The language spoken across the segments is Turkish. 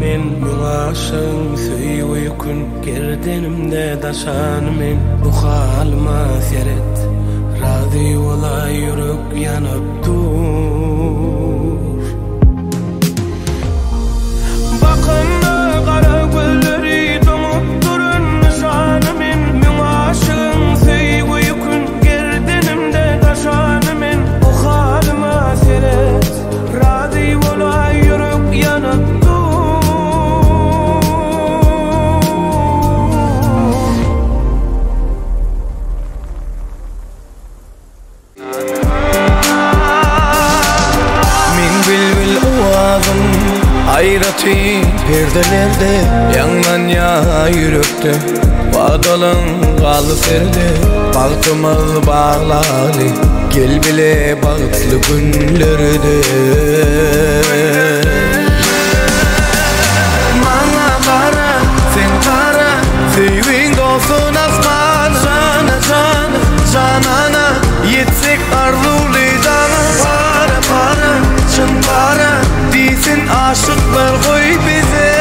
men mülaşın söýüp ýükün gerdenimde daşan men bu halyma seret razy bola ýürek ýanyp dur bakynda gara gözleri donup durun nişan men mülaşın söýüp ýükün gerdenimde daşan men bu halyma seret razy bola ýürek ýanyp Ayrati perdelerde yandan ya yürekte Bağdalan galı serde Bağtımız bağlalı Gel bile bağıtlı günlerde Bana bara sen kara Sevin olsun asman Cana cana canana Yetsek arzuli dana Para para çın para Disin aşıklar koy bize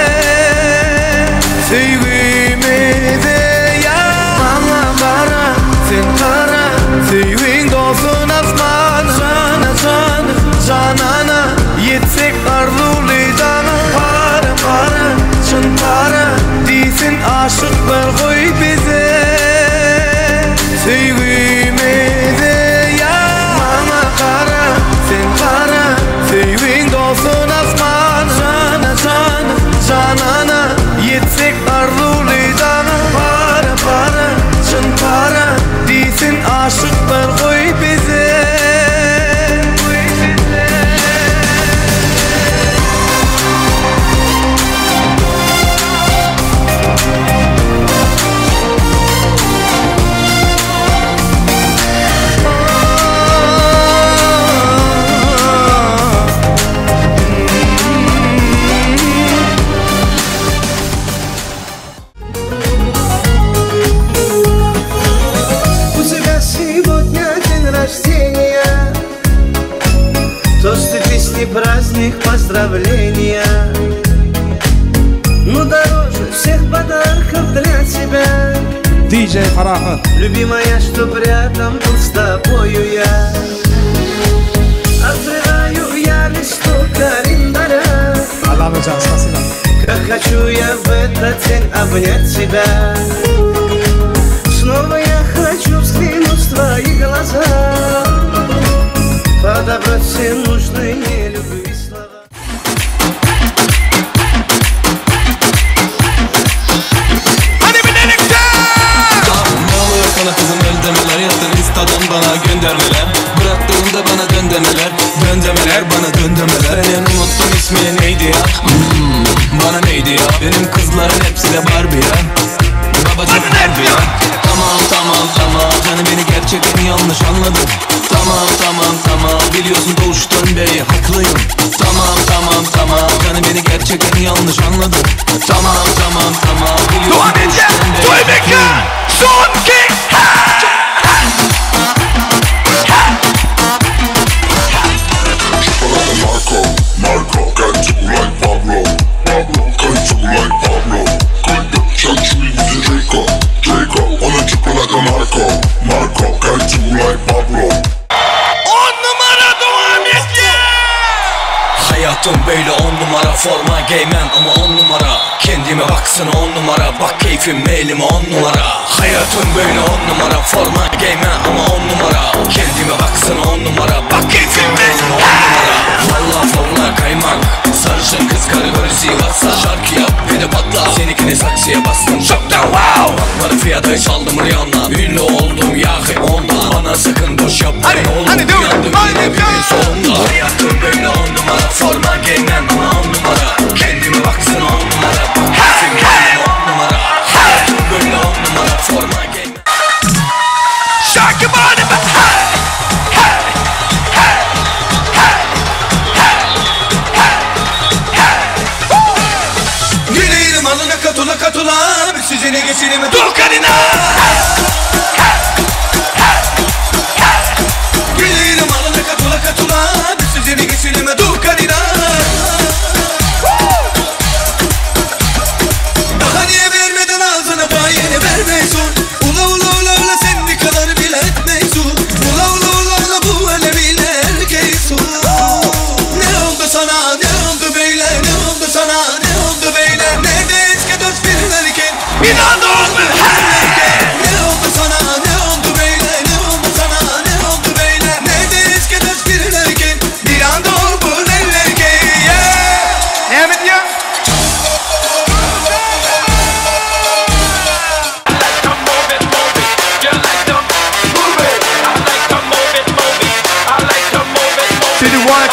Sevgimize ya Bana bara sen kara Sevin olsun asman Cana cana canana Yetsek arzuli dana Para para çın para Disin aşıklar koy bize Sevgimize ya Bana kara sen kara Sevin olsun asman Cana cana canana Yetsek arzuli dana Para para çın para Disin aşıklar koy bize Праздник поздравления Ну дороже всех подарков для тебя DJ Фарахы Любимая, чтоб рядом был с тобою я Открываю я листок календаря Как хочу я в этот день обнять тебя Снова я хочу взглянуть в твои глаза Подобрать все нужные любви слова Hadi birlikte! Ne oluyor sana kızım el demeler Yattın Insta'dan bana göndermeler Bıraktığında bana dön demeler Dön demeler bana dön demeler Senin unuttum ismini neydi ya Bana neydi ya Benim kızların hepsi de Barbie ya Babacım Barbie ya Tamam tamam tamam Canım beni gerçekten yanlış anladın Tamam tamam tamam Biliyorsun doğuştan beri haklıyım Tamam tamam tamam Canım beni gerçekten yanlış anladın Tamam tamam tamam Biliyorsun doğuştan beri haklıyım Son King Marco, Marco, got you like Pablo, Pablo, got you like Pablo, got you shot you with Draco, Draco, on a triple like a Marco, Marco, got you like Pablo. Hayatım böyle 10 numara forma giymem ama 10 numara Kendime baksana 10 numara bak keyfim elime 10 numara Hayatım böyle 10 numara forma giymem ama 10 numara Kendime baksana 10 numara bak keyfim elime 10 numara Valla forma kaymak sarışın kız kategori Sivas'a Şarkı yap bir de patla seninkini saksıya bastım çok da wow Bakmadı fiyata hiç aldım Rihanna Ünlü oldum yahi ondan Bana sakın boş yapma ne olur uyandım yine bir gün sonunda Hayatım böyle 10 numara forma giymem ama 10 numara Kendime baksana 10 numara bak keyfim elime 10 numara Hayatım böyle 10 numara forma giymem Şarkı bana bak Katula katula bir sizine geçirime dur karina Gelirim alana katula katula bir sizine geçirime dur karina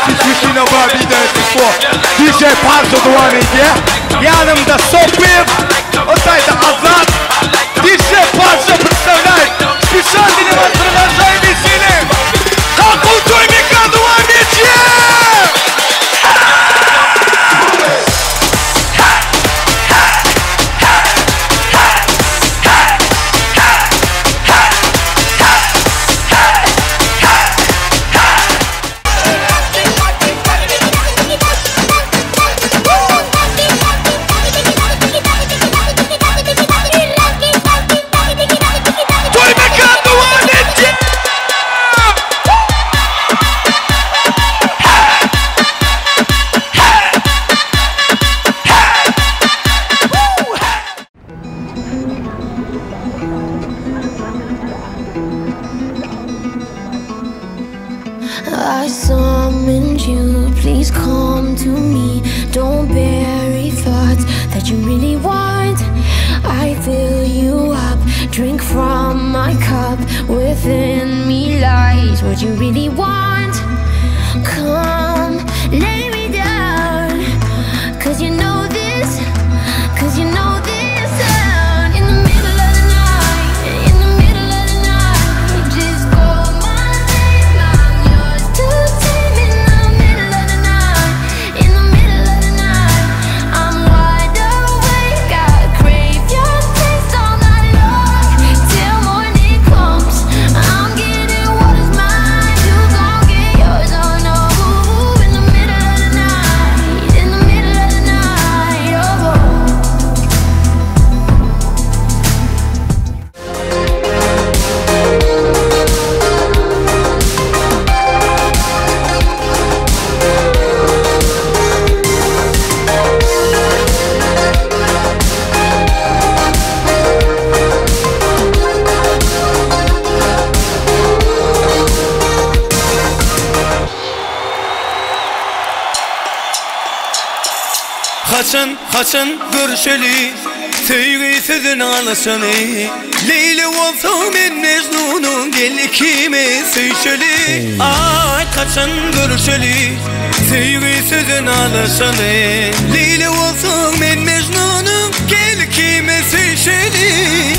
is you know what we done before. DJ Parzo the one in here. Yanımda Sopim. O sayede Azat. DJ Parzo personel. Spesial dinlemezlerine sahibiyle. Kalkın Toymika the one in here. I summoned you, please come to me. Don't bury thoughts that you really want. I fill you up, drink from my cup. Within me lies what you really want. Come, lay me down, 'cause you know this, 'cause you know this sound. In the middle of the night, in the middle of the night, just call my name, I'm yours to tame. In the middle of the night, in the middle of the night, I'm wide awake, I crave your taste all night long. Till morning comes, I'm getting what is mine, you gon' get yours, oh no. In the middle of the night, in the middle of the night, oh. Kaçın görüşeli, sevgi sözün anlaşanı. Leyli olsam ben Mecnun'un, gel ikimiz sevişeli. Ay kaçın görüşeli, sevgi sözün anlaşanı. Leyli olsam ben Mecnun'un, gel ikimiz sevişeli.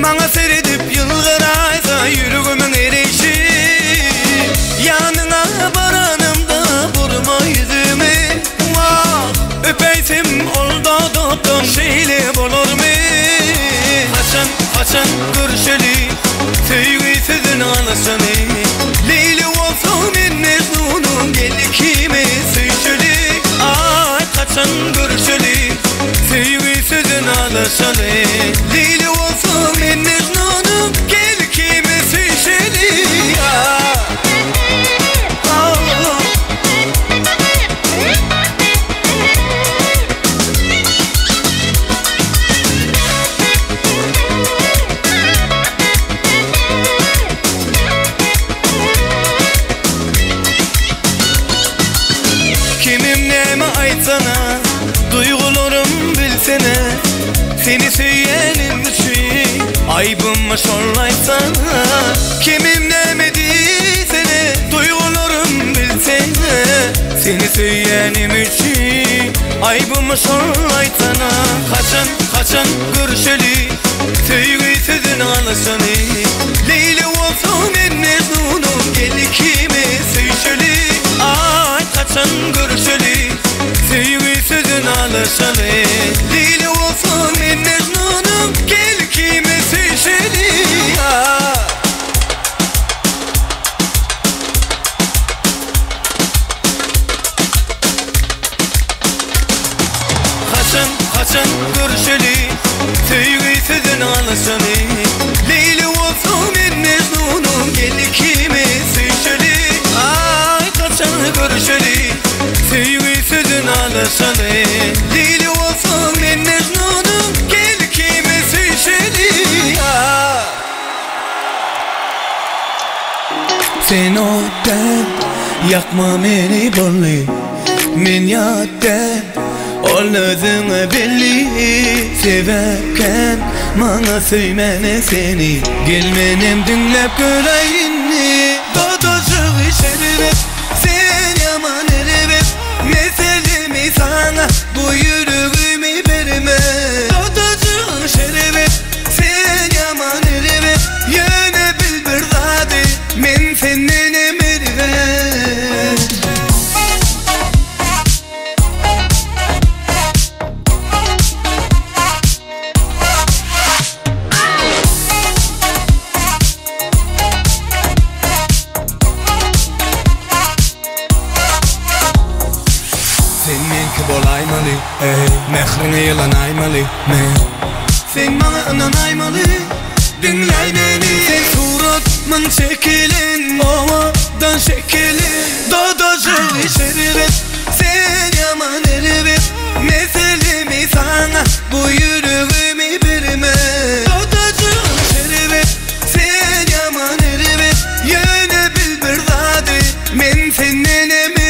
Bana seyredip yılgıraysa yüreğimin erişi. Yanına varanımda vurma yüzümü. Vah öpeysim oldu doktor şeyle bulur mu? Kaçın görüşeli, sevgi sözün anlaşanı. Leyli olsam ben Mecnun'un, gel ikimiz sevişeli. Ay kaçın görüşeli, sevgi sözün anlaşanı. Leyli olsam ben Mecnun'um, gel ikimiz sevişeli. Kimim neme aytsana, duygularım bilsene. Seni söyleyenim için aybımı sorlaysana. Kimim neme sene, duygularım bilsene. Seni söyleyenim için aybımı sorlaysana. Kaçın görüşeli, sevgi sözün anlaşanı. Leyli olsam ben Mecnun'um, gel ikimiz sevişeli. Ay kaçın görüşeli, sevgi sözün anlaşanı. Leyli olsam ben Mecnun'um, gel ikimiz sevişeli. Kaçın görüşeli, sevgi sözün anlaşanı. Leyli olsam ben Mecnun'um, gel ikimiz sevişeli. Ay kaçın görüşeli, sevgi sözün anlaşanı. Leyli olsam Sen otten yakma meni bolli Men yatten ol özüňe belli Severken mana söýmene seni Gelmenem dinlep göreýinni Dodojygy şerbet sen yaman erebet Meselemi sana bu yüreğimi berme Dodojygy şerbet sen yaman erebet Ýöne bil bir zady men senden emeribet Sen menki bolaymaly, mehriňe ýylanaymaly men Sen maňa ynanaymaly, dinläy meni Sen suratman şekilin, owadan şekilin Dodojygy şerbet, sen yaman erebet Meselemi sana bu yüreğimi berme Dodojygy şerbet, sen yaman erebet Ýöne bil bir zady men senden emeribet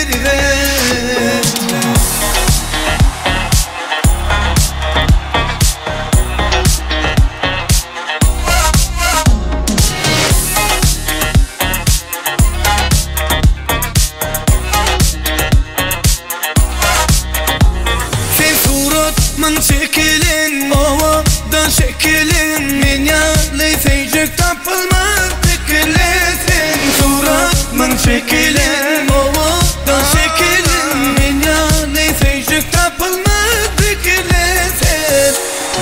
Man şekilin, ovadan şekilin Men ýalysyjyk tapylmaz tekilesin Surat man şekilin, ovadan şekilin Men ýalysyjyk tapylmaz tekilesin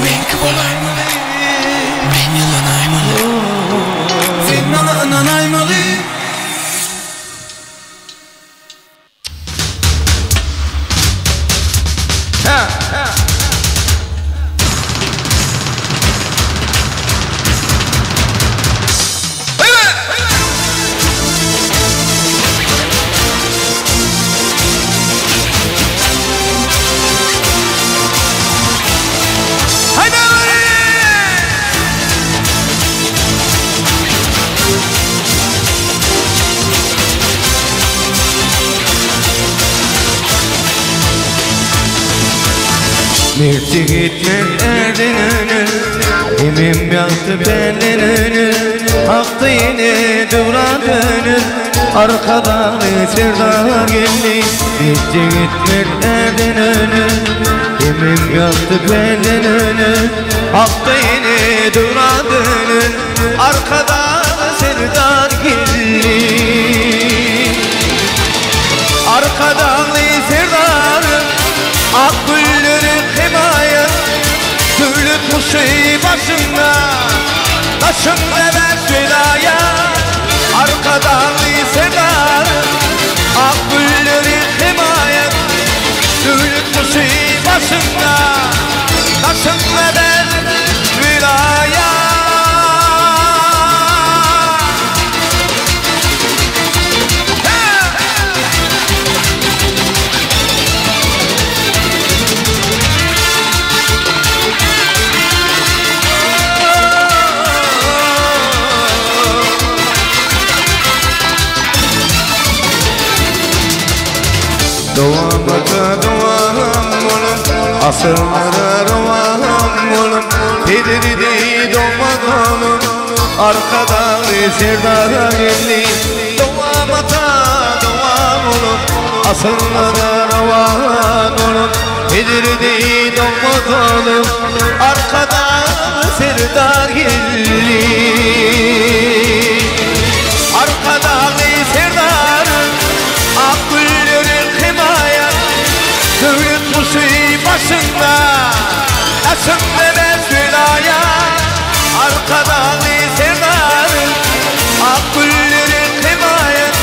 Menki bolaymaly, men ýylanaymaly Sen maňa ynanaymaly Merti gitmek erdin önü Emim yaktı benden önü Aktı yine duran önü Arkadan sevda geldi Merti gitmek erdin önü Emim yaktı benden önü Aktı yine duran önü Arkadan sevda geldi Arkadan sevdarım Ak güllerin himayet Tüylü kuşu başında Taşımda ben sülaya Arkadan sevdarım Ak güllerin himayet Tüylü kuşu başında Taşımda ben sülaya Doğamata doğam olum Asırlara doğam olum Pedirdi doğmadanım Arkadan sevdara geldi Doğamata doğam olum Asırlara doğam olum Pedirdi doğmadanım Arkadan sevdara geldi Arkadan sevdarım Akgüllerin himayet Tüylü kuşu başında Aşımda ben sülaya Arkadan sevdarım Akgüllerin himayet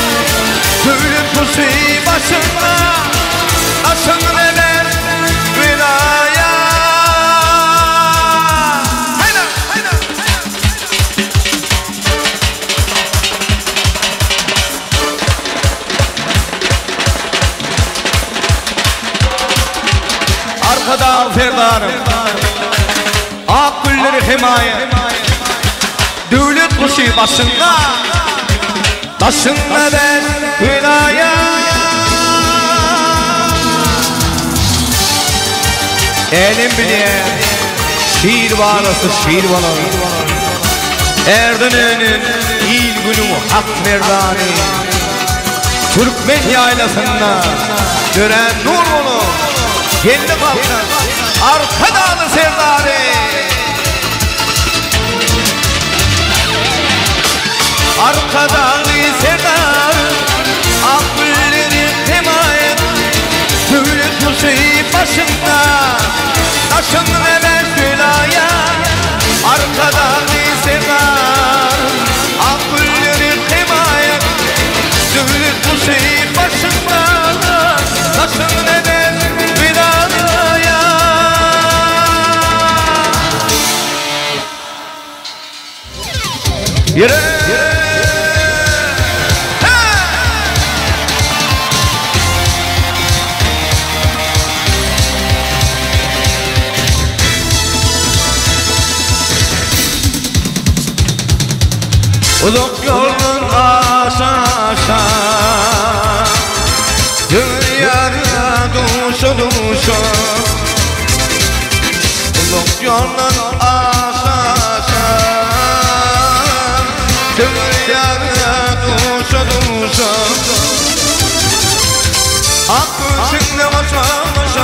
Tüylü kuşu başında Aşımda ben sülaya Arkadan ferdarım Ak gülleri himaye Devlet kuşu başında taşınma ben hülaya. Elim bile şiir bağlası şiir bağlası. Erdönü'nün il günü hak merdani. Türkmen yaylasında gören nur onu geldi kalkan arka dağlı serdari. Arka dağlı serdari akbilleri temayet Sürüt musib başında taşın ve ben külaya. Arka dağlı serdari akbilleri temayet Sürüt musib başında taşın ve ben külaya. Yürü uzak yolun aşağı dünyada duşa duşa. Uzak yolun aşağı dünyada duşa duşa. Hakkı şimdi başa başa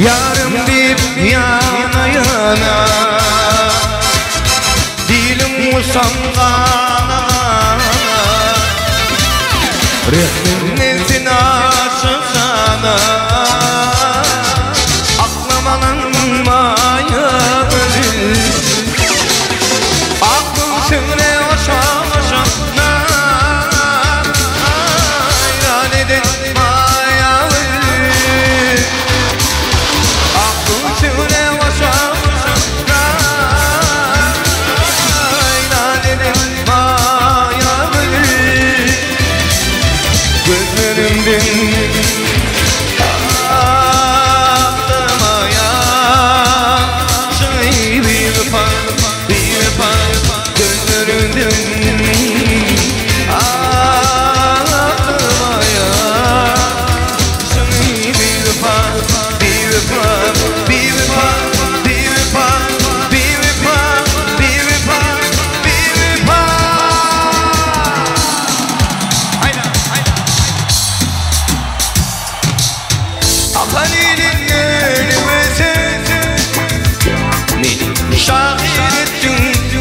yarım bir yana yana dilim usangana rehmin aşık sana aklamanın mayalı aklım sürre aşa aşa hayran edin mayalı aklım sürre aşa aşa hayran edin mayalı gözlerimden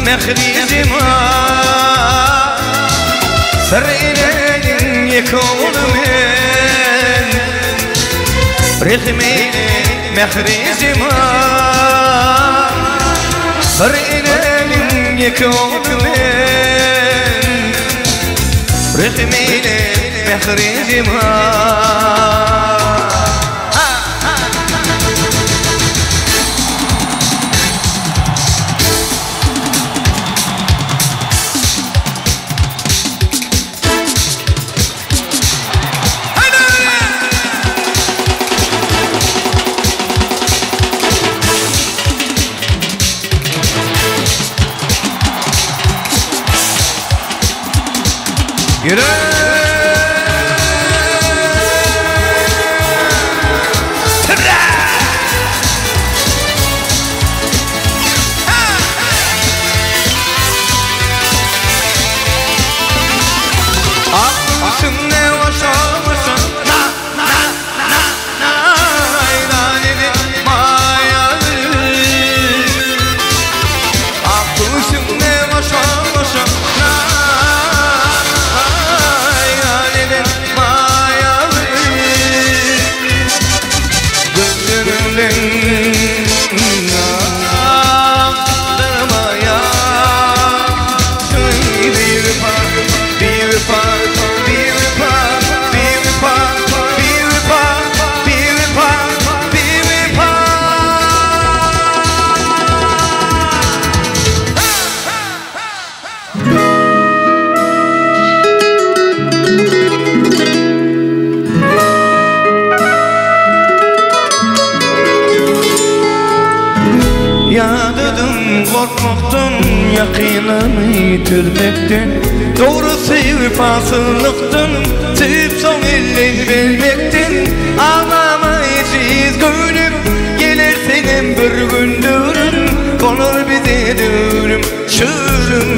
مخريزما فرينين يكون من رغمين مخريزما فرينين يكون من رغمين مخريزما Yürü! Tırra! Ha! Korkmaktan, yakınımı yitirmekten, doğru sevip asıllıktan, sevip son elden vermekten, ağlamayacağız gönlüm, gelir senin bir gündürün, olur bize dürüm, şürüm.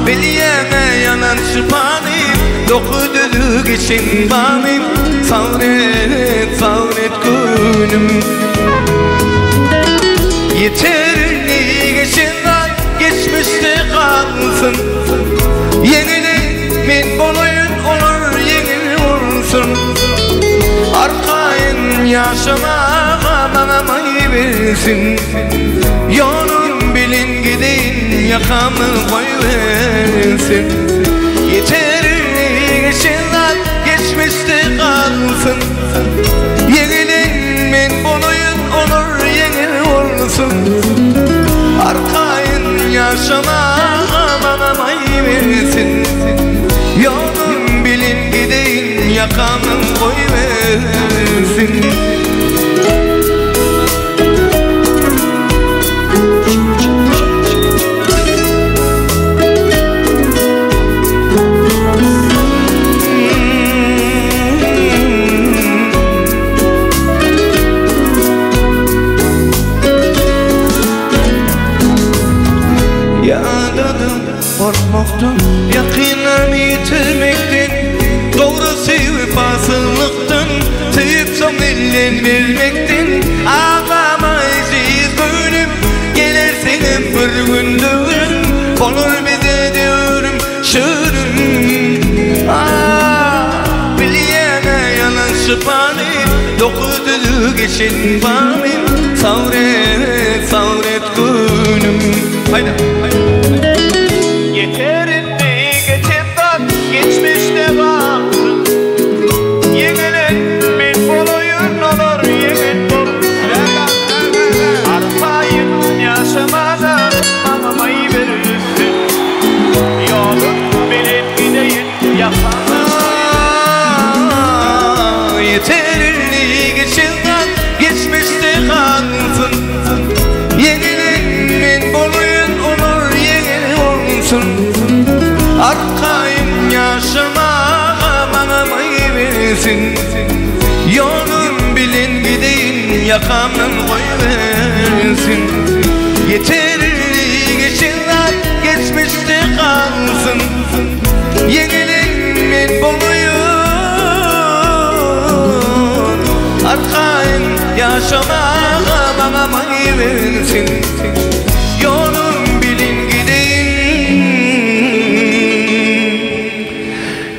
Biliyeme yanan şıpanim, dokuduluk için banim, sabret, sabret gönlüm. Yeterli geçinler geçmişte kalsın, yenilemin bolayın olur yenil olsun. Arkayın yaşamağa banamayı versin, yolun bilin gidin yakamı koyversin. Yeterli geçinler geçmişte kalsın, yenilemin bolayın olur yenil olsun. Arkayın yaşamağa banamayı versin, yolun bilin gidin yakamın koyversin. Korkmaktan, yakınımı yitirmekten, doğru sevip asıllıktan, sevip son elden vermekten, ağlamayacağız gönlüm, gelir senin bir gündürün, olur bize diyorum şürüm. Biliyene yalan şıpanim, dokuduluk için banim, sabret, sabret gönlüm. Haydi, haydi. Yeterli geçimden geçmişte kalsın, yenilenmin bolayın olur yemin olur. Arpayın yaşamada banamayı verirsin, yolun bilin gideyim yapana. Yeterli geçimden geçmişte kalsın, yenilenmin bolayın olur yenil olsun. Arkayın yaşamağa banamayı versin, yolun bilin gidin yakamın koyversin. Yeterli geçinler geçmişte kalsın, yenilenmin bolayın. Arkayın yaşamağa banamayı versin, yolun bilin gidin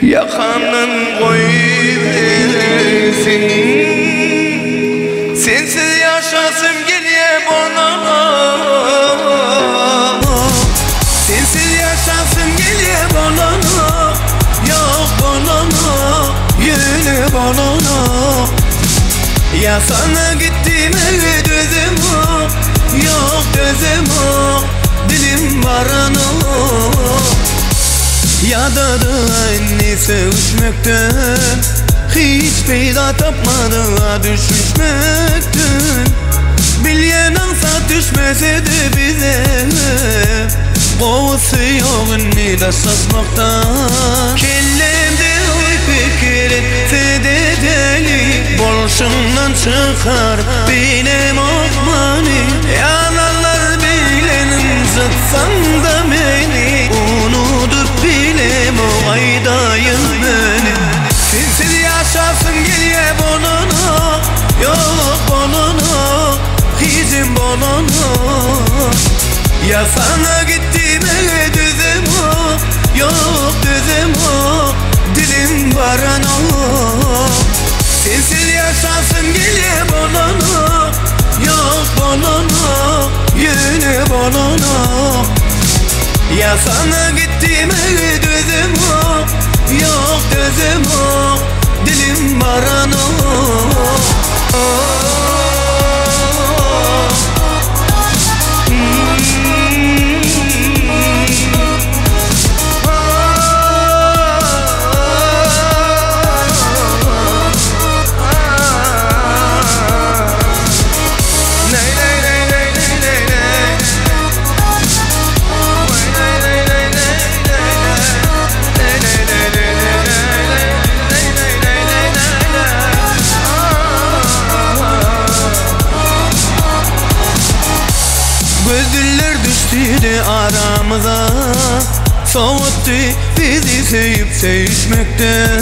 yakamın koyversin. Sensiz yaşasım geliyor bana, sensiz yaşasım geliyor bana, yok bana, yine bana. Ya sana gittim eve dözüm yok dözüm dilim varana. Ya da anne sevişmekten, hiç peyda tapmadı düşüşmekten. Bilyen ansa düşmese de bize, kovası yok anne de sasmaktan. Kellemde oy fikir etse de deli, bolşundan çıkar benim okmani. Yalanlar bilenim zıtsan da beni, unutup bilem o aydayım beni. Sensiz yaşasım geliyor bonana, yok bonana, hicim bonana. Ya sana gittim eve düzem o, yok düzem o, dilim varana. Sensiz yaşasım yaşasın gele bolana. Yok bolana, yine bolana. Ya sana gittim dözüm o. Yok dözüm o, dilim barana. Gözler düştü aramıza, soğuttu bizi sevip sevişmekten.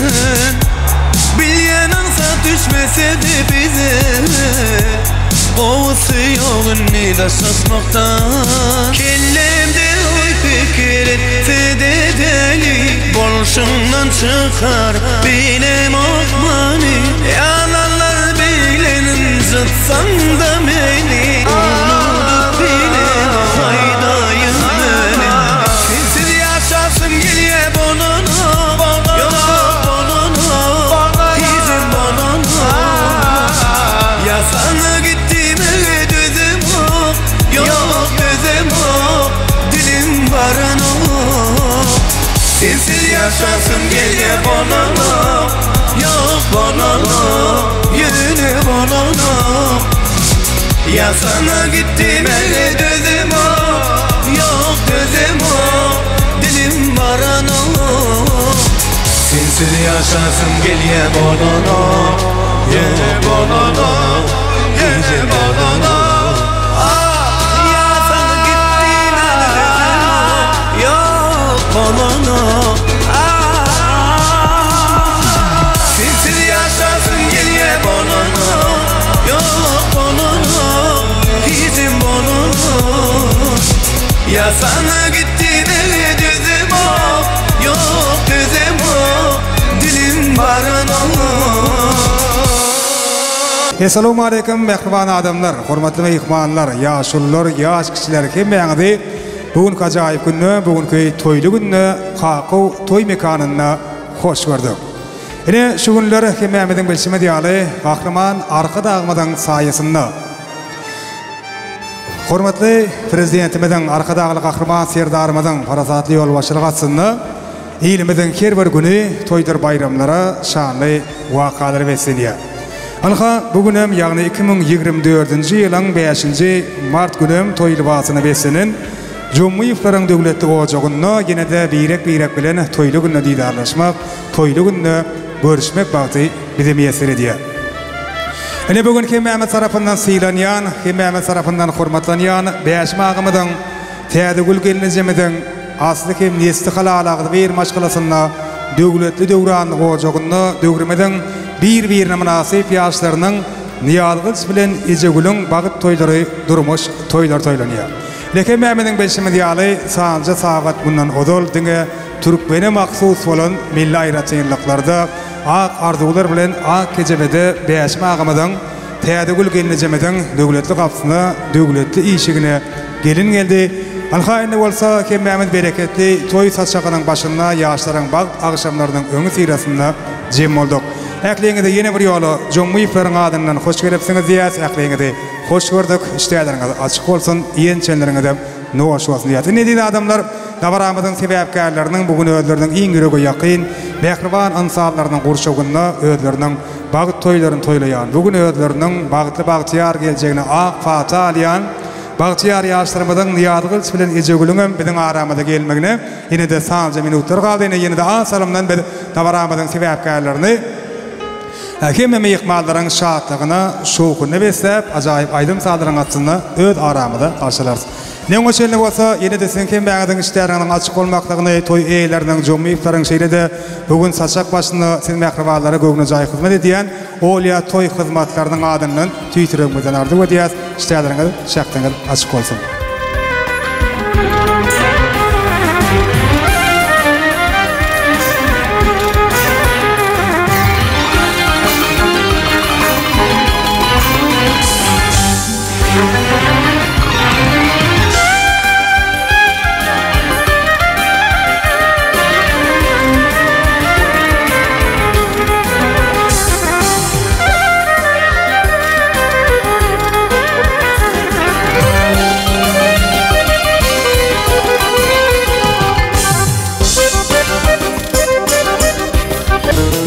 Bilyen ansa düşmeseydi bize, kovusu yolunu da şaşmaktan. Kellemde oy fikir etse de deli, bolşundan çıkar benim okmani. Yalanlar bilenin zıtsan da beni, unutup benim faydayım benim. Sensiz yaşasın geliye bonana, yok bonana, izin bonana. Ya sana gittiğime dözüm o, yok dözüm o, dilim barana. Sensiz yaşasın geliye bonana, yok bonana, yine bonana. Ya sana gittiğime dözüm o, yok dözüm o, dilim barana. Sensiz yaşasın geliye bonana, yine bonana, yine bonana. Ya sana gittiğime dözüm o, yok bonana. Sensiz yaşasın geliye bonana, yok bonana, izin bonana. Ya sana gittiğine dözüm o, yok dözüm o, dilim barana. Assalamu alaikum mehriban adamlar, hormatly mehmanlar, yaşullar, yaş kişiler hemmeňizi bugün ajaýyp günne, bugünkü toýly günne, Haqaw toy mekanyna hoş gördük. Ine şu günler hemmeňizin bilşime diýaly, Gahrman arka dagmadan saýasynda. Hormatly prezidentimizin arka dagly Gahrman serdarymyzyň parasatly ýol başlygy atsyna, elimizin her bir güni toýdur bayramlara şanly wakalar wesilýär. Alha bugünem ýagny 2024-nji ýylyň 5-nji mart günem toy libasyny beslenin Cumhuriyetlaryň döwletli gojagyna ýene-de birek bilen toýly günne diýdarlaşmak, toýly günne görüşmek bagty bize meýesir edýär. Ene bugün hemmämiz tarapyndan sylanýan, hemmämiz tarapyndan hormatlanýan 5 magymyň täzegül gelinjemeden asly hem nesli halalagy bir maşgalasyna döwletli döwranly gojagyna döwremeden bir-birine münasip ýaşlarynyň niýalgyç bilen ejegülüň bagyt toýlary durmuş toýlar toýlanýar. Lekin mämeniň beşimi diýaly sanca sagat bundan odol diňe türkmene maksus bolan milli aýratçylyklarda ak arzuwlar bilen ak kejebede 5 magymyň täzegül gelinjemeden döwletli gapsyna, döwletli işigine gelin geldi. Alhaýynda bolsa hemmämiz bereketli toy saçagynyň başynda ýaşlaryň bag agşamlarynyň öňü sirasynda jem boldyk. Äkliňizde ýene bir ýoly Cumhuriyetlaryň adyndan hoş gelipsiňiz diýäs. Äkliňizde hoş gördük. Işleýärleriňiz açyk bolsun, ýençenleriňizde nowaş bolsun diýär. Näde adamlar dabaramyzyň sebäpkärleriniň bugün özleriniň iň ýürege ýakyn, mehriban ansallarynyň gurşagyna özleriniň bagyt toýlaryny toýlaýan. Bugün özleriniň bagtly bagtyar geljegine ak fata alýan bagtyar ýaşlarymyzyň niýadgyç bilen ejegülüňem biziň aramyza gelmegine ýene-de sanca minutlar galdy. Ýene-de asalamdan bir dabaramyzyň sebäpkärlerini Hemme mehmanlaryň şatlygyna, şowkuny beslep, ajaýyp aýdym saldyryň atsyna öz aramyda garşylarsy. Näme şeýle bolsa, ýene-de siň hem bäňiň işleriniň açyk bolmaklygyny, toy eýleriniň, jomyýyklaryň şeýle-de bugün saçak başyny siň mehribanlara göwüne jaý hyzmat edýän Olya toy hyzmatlarynyň adyndan tüýtürmeden ardy diýär. İşleriniň şakdyňyz açyk bolsun.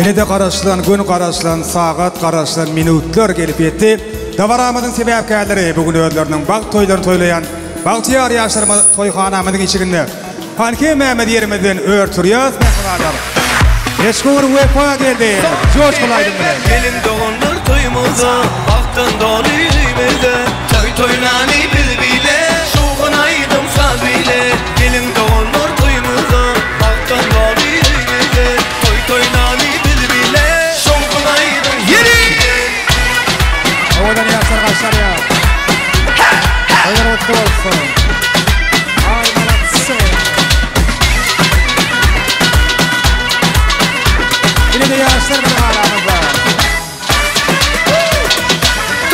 Yine de qaraşlan, gün qaraşlan, saat qaraşlan, minutlar gelip yetti. Davaramızın sebepkärleri bugün özlerinin baq toylarını toylayan Baltiyar yaşlarımız toyxanamızın içinde Hanki Mehmet yerimizden örtürüyoruz mehmanlar. Eşkur vefa geldi. Coş kolaydım ben. Gelin doğunlar toyumuza, baktın dolu yüzümüze. Toy toynani bilbile, şuğunaydım saz bile. Gelin doğunlar toyumuza, baktın dolu yüzümüze. Toy toynani bilbile, şuğunaydım saz bile. Oradan yaşlar kaçlar ya. Hayır mutlu olsun. Ay manatsın. Yine de yaşlar benim aramızda.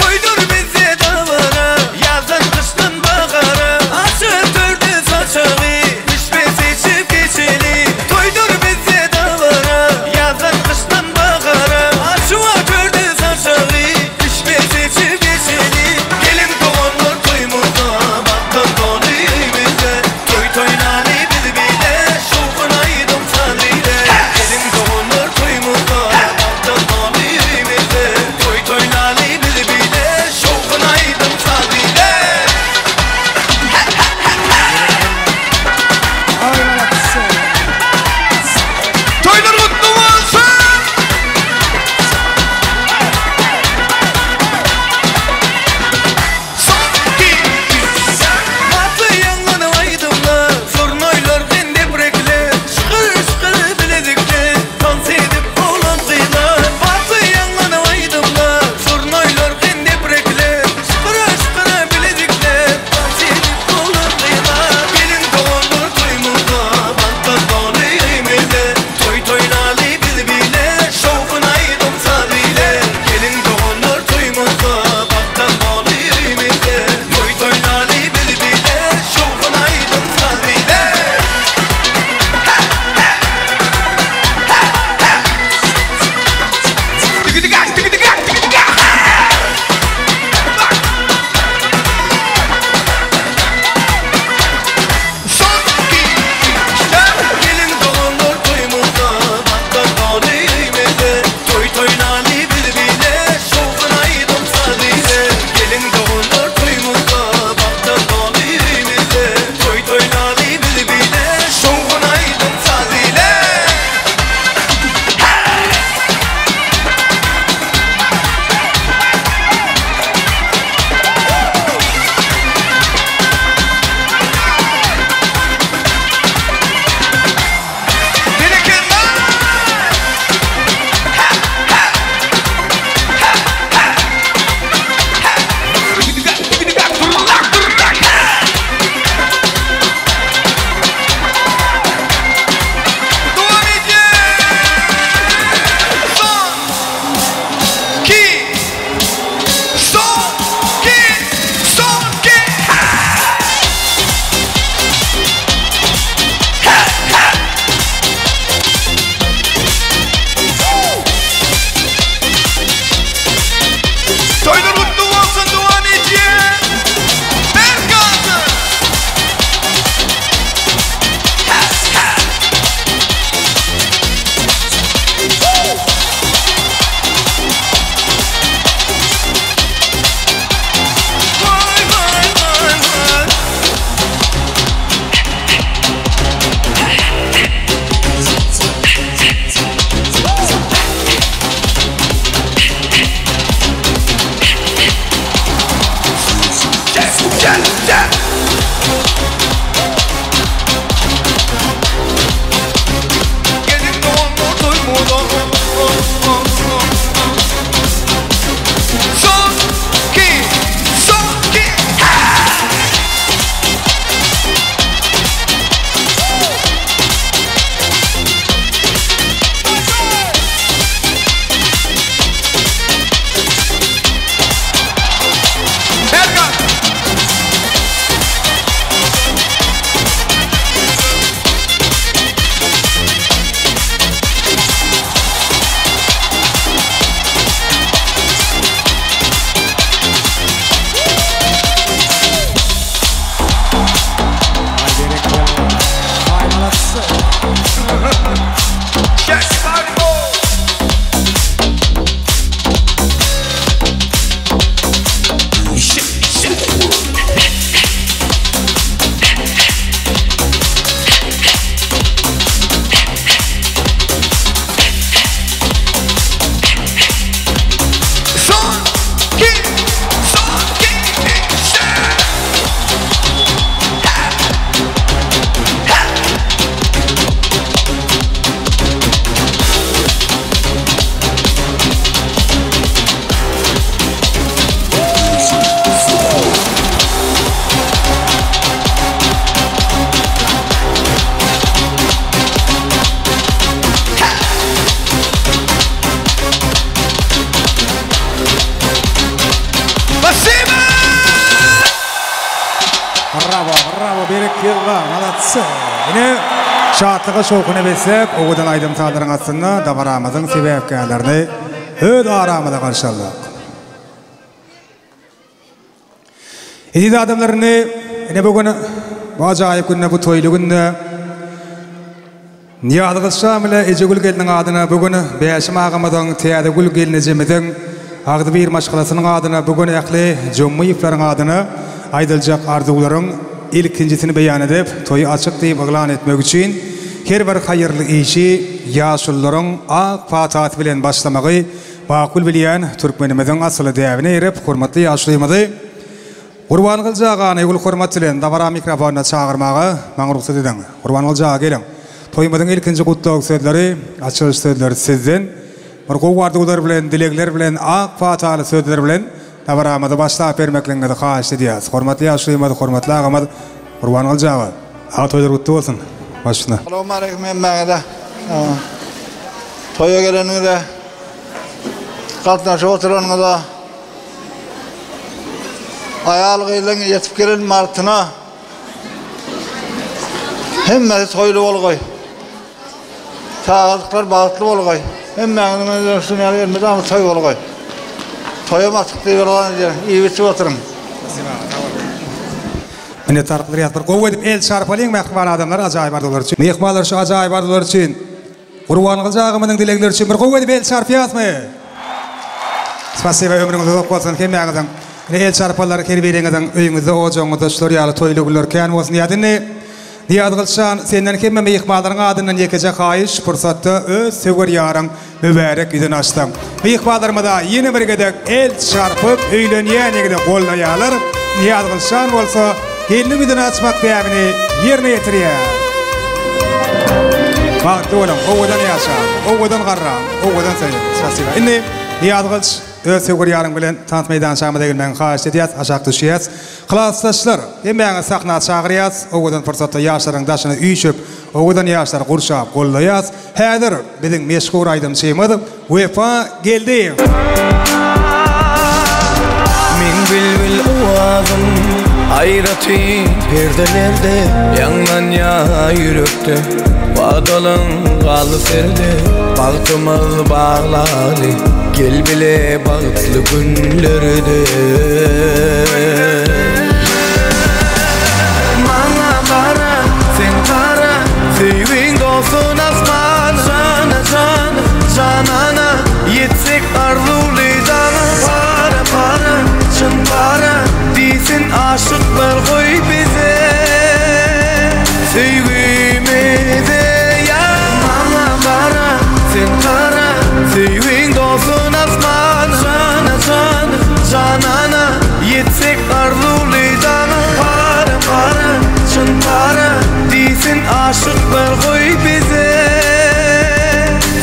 Toydur bizi davara, yazın kışın bahara. Açıp dördü saçağı, pişmez içip geçeli. Toydur bizi davara, yazın kışın bahara. Açıp dördü saçağı, pişmez içip geçeli. Gelin doğanlar toyumuza, baktın yıllar, malatsı. Yine şartlığı şokunu beslep, oğudan aydım saldırın aslında, davaramızın sebepkarlarını öz aramada karşıladık. Edid adamlarını, yine bugün, bu acayip günde, bu toylu günde, Niyadı Şamil'e Ecegül gelinin adına bugün Beşim ağamadan Tiyade Gül gelinecemizin ağdı bir maşgalasının adına bugün ekli Cumhuriyetlerin adına aydılacak arzuların ilkincisini beyan edip toyu açık deyip ilan etmek için her bir hayırlı işi yaşlıların ak fatat bilen başlamağı bakul bilen Türkmenimizin asılı devine erip hürmetli yaşlıyımızı Kurban kılacağına yol hürmetilen davara mikrofonuna çağırmağı bana ruhsat edin. Kurban kılacağı gelin. Toymadın ilkinci kutlu sözleri, açılış sözleri sizden. Marko vardıqlar bilen, dilekler bilen, ak fatalı sözler bilen tavaramada başlap vermekliğinizi xahiş ediyoruz. Hürmetli yaşlıyımız, hürmetli ağamız, kurban olacağı. Ağa toylar kutlu olsun. Başına. Selamun aleyküm emmağıda. Toya geleninize, kalknaşı oturanınıza, ayağlıqıyla yetip gelen martına, hemmesi toylu olgay. Sağlıklar bağıtlı olgay. Hemmağının üstüne yermedi ama toy olgay. Toya matık deyip olan diye, iyi bitip oturun. Mine tarıqlar yatır. Qovu edip el çarpalayın mehman adamlar acayip ardılar için. Mehmanlar şu acayip ardılar için. Kurban kılacağımının dilekler için bir qovu edip el çarpıyat mı? Spasiba ömrünüzü okuatsan kemmağıdan. El çarpalar kerbeylerinizden öyünüzde oğucuğunuzda şloriyalı toylu gülür kâni olsun diyadın. Diyad kılşan senden kemme mehmanların adından yekece xayiş fırsatta öz sögür yarın mübarek yüzün açtım. Mehmanlarıma da yeni bir gedek el çarpıp öyleniyen yegide qollayalar. Diyad kılşan olsa gelini müdün açmak devini yerine getiriyor. Bağıttı oğlum, oğudan yaşam, oğudan qarram, oğudan sayın. Spasiba. İnni diyad kılş öz sögür yarın bilen tant meydan şamıda gelmen xayiş ediyat, aşağı düşüyat. Klastaşlar, yemeğine sahna çağırıyat, oğudan fırsatta yaşların daşını üyüşüp, oğudan yaşlar kurşap, kollayat. Hədir, bizim meşgul aydım şeymadım, UEFA geldi. Min bilbil ovazım, ayratı perdelerde, yandan ya yürekte, bağdalın qalı serdi, bağtımız bağladı, gel bile bağıtlı günlerde. Sevin dolsun asman canana yetsek arzuli dana para çın para disin aşıklar koy bize sevgimize ya para sen para sevin dolsun asman canana yetsek arzuli dana para çın para disin aşıklar koy bize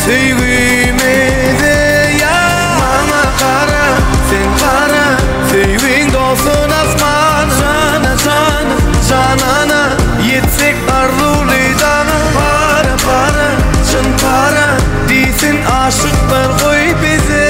sevgimize ya bana kara sen kara sevin dolsun asman canana yetsek arzuli dana para çın para disin aşıklar koy bize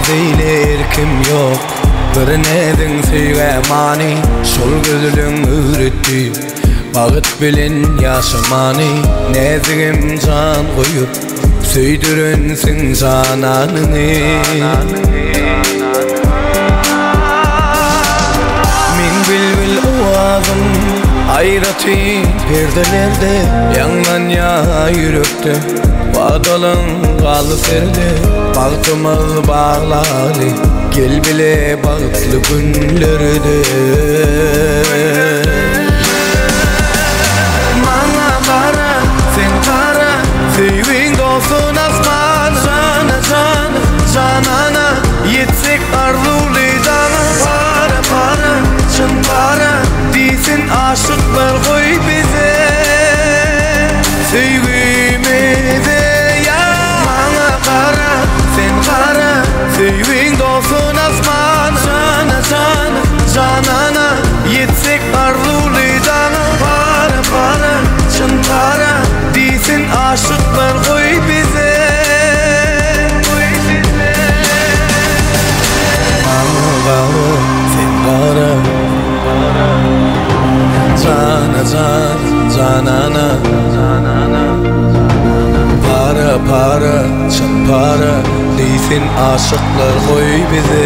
Deyler kim yok bir nedin sevge mani şol gözülün öğretti bağıt bilen yaşamani nezigim can koyup söydürünsün cananını min bilbil ovazım ayratı perdelerde yandan ya yürekte bağdalın qalı serdi bağtımız bağladı gel bile bağıtlı günlerde bana para sen para sevin dolsun asman canana yetsek arzuli dana para çın para disin aşıklar koy bize sevgimize ya bana para para, çın para Deysin aşıklar koy bize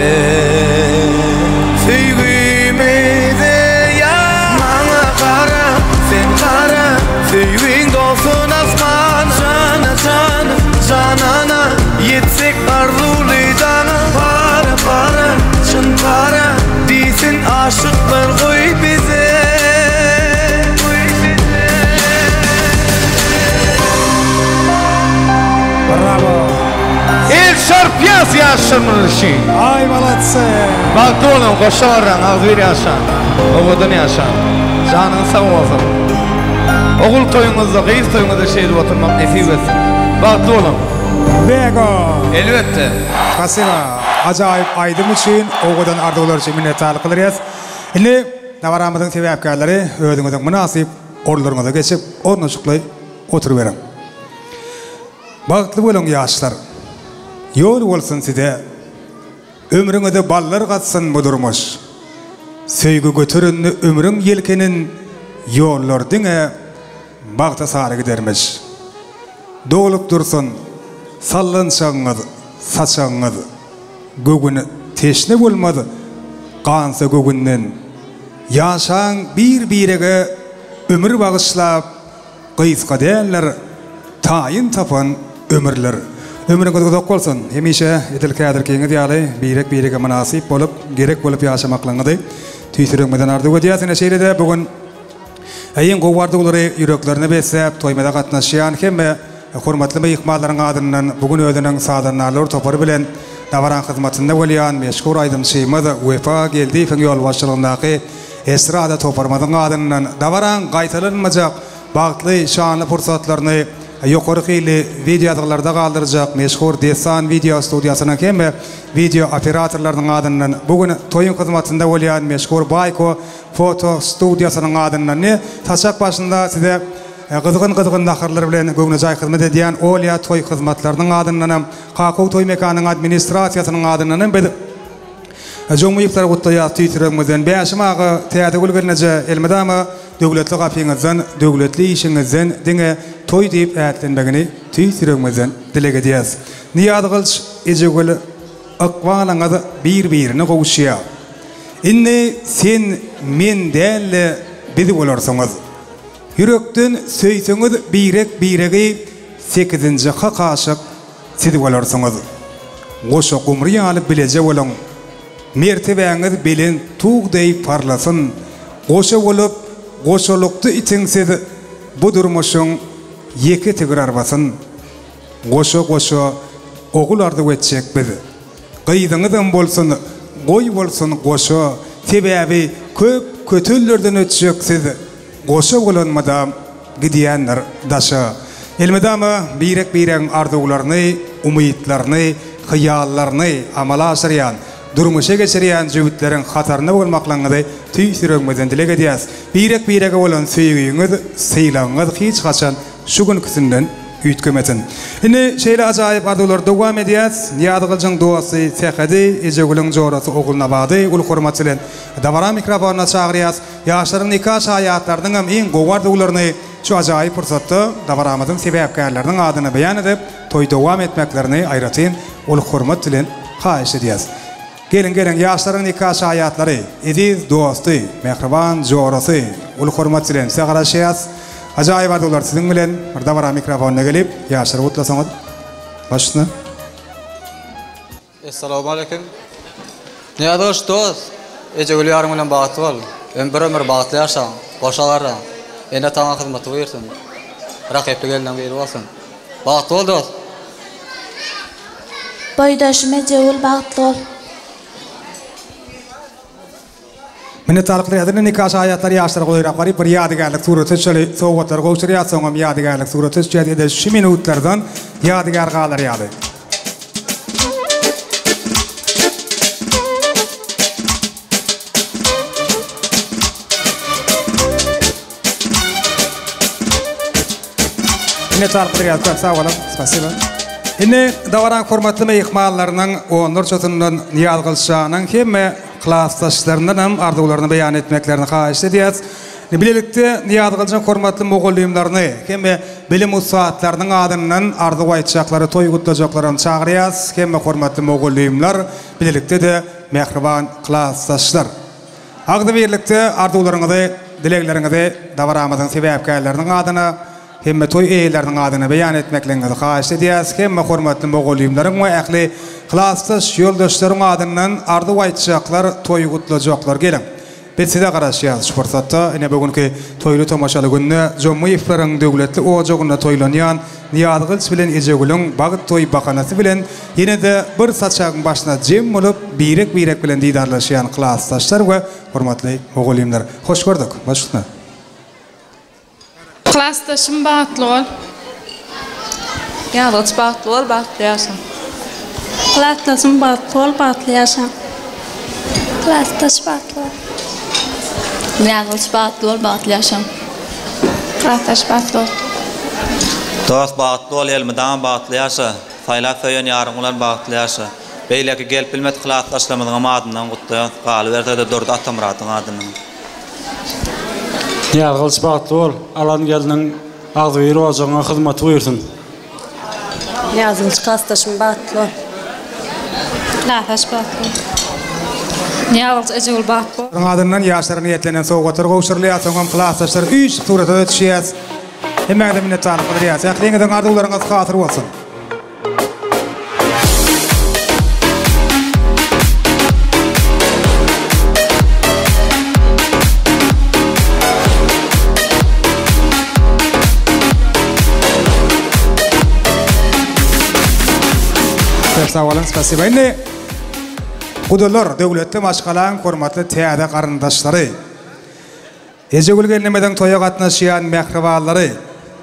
Sevgimize ya Bana kara, sen kara Sevgin dolsun asman Cana cana, canana Yetsek arzuluydan Para para, çın para Deysin aşıklar koy bize Bravo. Elşar Piyaz yaşanmışı. Ay malatsı. Baltoğlu koşarran ağzıyla yaşan. Oğudun yaşan. Canın sağ olsun. Oğul toyunuzda, kıyız toyunuzda şeyde oturmak nasip etsin. Baltoğlu. Bego. Elbette. Kasima. Acayip aydım için oğudan ardıqlar için minnettarlık qılırız. Şimdi navaramızın sebepkarları özünüzün münasip orlarınıza geçip ornaşıklay oturuverin. Bağıtlı bolun yaşlar. Yol olsun size. Ömrünüzde ballar qatsın bu durmuş. Söygü götürün ömrün yelkenin yollar dine bağta sarı gidermiş. Doğulup dursun sallançağınız, saçağınız. Gögünü teşne olmadı. Qansa gögünden. Yaşan bir-birege ömür bağışlap qıyısqa derler. Tayin tapan ömürler. Ömrünüz uzak olsun. Hemişe etil kadirkiniz ýaly birek-birege münasip bolup, gerek bolup ýaşamaklygyňyzy tüýsürmeden ardy ödýäsine şeýlede bugün aýyň gowardygylary ýüreklerini beslep, toýmada gatnaşýan hemme hormatly meýhmanlaryň adyndan bugün özüniň sadanarlar topary bilen Davaran hyzmatynda bolýan meşhur aýdym şeýmez Wefa geldi fen ýol başçylygyndaky Esrada toparmadyň adyndan Davaran gaýtalanmajak bagtly şanly pursatlaryny Yoqori xeyli videolarda qaldıracak meşhur Desan video studiyasyna kemme video operatorlarynyň adyndan bugün toyun hyzmatynda bolýan meşhur Bayko foto studiyasynyň adyndan ne taşak başynda size qızgın naharlar bilen göňüne jaý hyzmat edýän Olya toy hyzmatlarynyň adyndan Qaqow toy mekanynyň administrasiýasynyň adyndan bir Jomuyiplar gutlaýa tüýtürmeden bäşimagy täze gülgünje elmedama döwletli gapyňyzdan, döwletli işiňizden diňe toy diýip ätlenmegini tüýtürmeden dilek edýäs. Niýat gylç ejegül aqwalaňyz bir-birini gowuşýar. Indi sen men dälle bizi bolarsaňyz. Yürekden söýseňiz birek-biregi 8-nji hakaşyk sizi bolarsaňyz. Goşa gumry alyp bileje bolan. Mertebeňiz bilen tuğday parlasın. Goşa bolup goşolukdy itiňsiz bu durmuşyň ýeki tigrar basyn. Goşa ogulardy geçjek bizi. Gyýdyňyzdan bolsun, goý bolsun goşa sebäbi köp kötüllerden ötjek siz. Goşa bolanmadam gidýänler daşa. Elmedama birek-birek arzuwlaryny, umytlaryny, hyýallaryny amala aşyrýan. Durmuşa geçirýän jüwütleriň hataryna bolmaklaryny tüýsürmeden dilek edýäs. Birek-birege bolan söýgüňiz, syýlagyňyz hiç gaçan şu günküsinden üýtgemetin. Indi şeýle ajaýyp arzuwlar dowam edýäs. Niýat gyljaň duasy sehedi, ejegüliň jorasy ogulna bady, ul hormat bilen Davaran mikrofona çagyrýas. Ýaşlaryň nikah şaýatlarynyň hem iň gowardyglaryny şu ajaýyp pursatda Davaramyzyň sebäpkärläriniň adyny beýan edip, toý dowam etmeklerini aýratyn, ul hormat bilen haýyş edýäs. Gelin ýaşlaryň nikah şaýatlary, ediz dosty, mehriban jorasy, ul hormat bilen sagaraşýas. Ajaýyp arzuwlar siziň bilen Davaran mikrofona gelip ýaşlary gutlasaňyz. Başna. Assalamu alaykum. Niýat dost, ejegül ýarym bilen bagtly bol. Bir ömür bagtly ýaşaň, goşalara. Ene taňa hyzmaty bersin. Rakipli gelden beri bolsun. Bagtly bol dost. Boýdaşym ejegül bagtly bol. Minnettarlyk edilýän nikah şaýatlary ýaşlara goýrak bary bir ýadygarlyk suraty çöle sowgatlar goýşurýar soňam ýadygarlyk suraty çöle şu minutlardan ýadygar galar ýaly. Minnettarlyk edilýän sağ bolun. Spasiba. Indi Davaran hormatly meýhmanlarynyň onlar çatyndan niýat gylşanyň hemme klassdaşlaryndan hem arzuwlaryny beýan etmeklerini haýyş edýäs. Bilelikte Niýazy Gyljan hormatly mogollymlaryny hemme bilim ussatlarynyň adynyň ardy gaýtjaklary toý gutlajaklaryny çagyrýas. Hemme hormatly mogollymlar bilelikte de mehriban klassdaşlar. Agdy birlikde arzuwlaryňyzy, dilekleriňizi dawaramyzyň sebäpkärläriniň adyna hemme toý eýleriniň adyna beýan etmekleňizi haýyş edýäs. Hemme hormatly mogollymlaryň we ähli klassdaş ýoldaşlaryň adynyň ardy gaýtjaklar toý gutlajaklar gelen. Biz size garaşýas şu fursatda ene bugünkü toýly tomaşaly günne Jomuyevlaryň döwletli ojagyna toýlanýan Niýazy Gylç bilen Ejegülüň bagyt toý bakanasy bilen ýene de bir saçagyň başyna jem bolup birek bilen diýdarlaşýan klassdaşlar we hormatly mogollymlar. Hoş gördük. Başyna. Klassdaşym bagtly ol. Niýazy Gylç bagtly ol, bagtly ýaşa. Klassdaşym bagtly ol, bagtly ýaşa. Klassdaş bagtly ol. Niýazy Gylç bagtly ol, bagtly ýaşa. Klassdaş bagtly ol. Dost bagtly ol, elmidan bagtly ýaşa. Saýla söýen ýarymlar bagtly ýaşa. Beýleki gelip bilmet klassdaşlarymyzyň adynyň gutlaýan galy berde de durdy Atamuratyň adynyň. Niýazy Gylç bagtly ol, alan geliniň agdy bir ojagyna hyzmat buyursun. Niýazy Gylç klassdaşym bagtly ol. Klassdaş bagtly ol. Niýazy Gylç Ejegül bagtly ol. Adynyň ýaşlaryny ýetlenen sowgatlar gowşurlýar, soňam klassdaşlar 3 surata ötüşýär. Hemme minnetdarlyk bildirýär. Ähliňizden arzuwlaryňyz hatyr bolsun. Sağolun, spasiba. Indi Gudolar döwletli maşgalaň hormatly täze garyndaşlary. Ejegül gelmeden toýa gatnaşýan mehribanlary.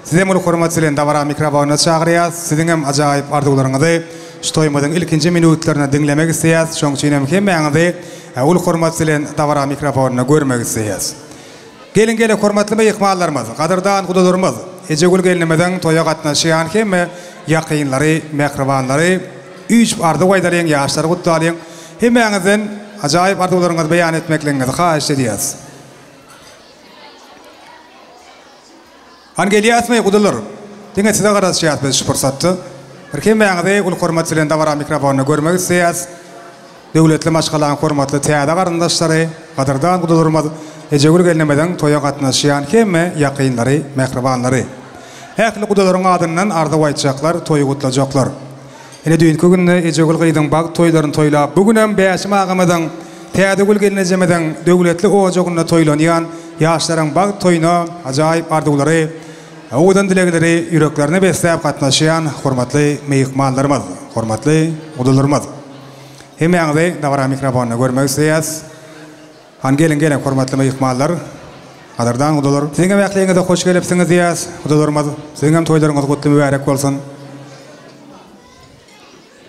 Size mul hormat bilen dawara mikrofonyna çagyrýas. Siziň hem ajaýyp arzuwlaryňyzy şu toýmanyň ilkinji minutlaryna dinlemek isleýäs. Şoň üçin hem hemmeňizi ul hormat bilen dawara mikrofonyna görmek isleýäs. Gelin hormatly meýhmanlarymyz, gadyrdan gudolarymyz. Ejegül gelmeden toýa gatnaşýan hemme ýakynlary, mehribanlary 3 ardy gaýdaryň ýaşlary gutlaýan hemmeňizden ajaýyp arzuwlaryňyzy beýan etmekleňizi haýyş edýäs. Angeliýasmy gudolar. Diňe size garaşýas biz şu fursatda. Hemmeňizi ul hormat bilen dawara mikrofonyna görmek isleýäs. Döwletli maşgalaň hormatly täze garyndaşlary, gadyrdan gudolarymyz, Ejegül gelmeden toýa gatnaşýan hemme ýakynlary, mehribanlary. Ähli gudolaryň adynyň ardy gaýtjaklar toý gutlajaklar. Ene düýünki günde Ejegül gyýdyň bag toýlaryny toýlap, bugünem Bäşim agamyň täze gelnejemeden döwletli ojagyna toýlanýan ýaşlaryň bag toýuna ajaýyp arzuwlary, owadan dilegleri ýüreklerini besläp gatnaşýan hormatly meýhmanlarymyz, hormatly gudolarymyz. Hemmeňizi dawara mikrofonyna görmek isleýäs. Gelin hormatly meýhmanlar, gadyrdan gudolar. Siziň ähliňize hoş gelipsiňiz diýäs, gudolarymyz. Siziň hem toýlaryňyz gutly mübarek bolsun.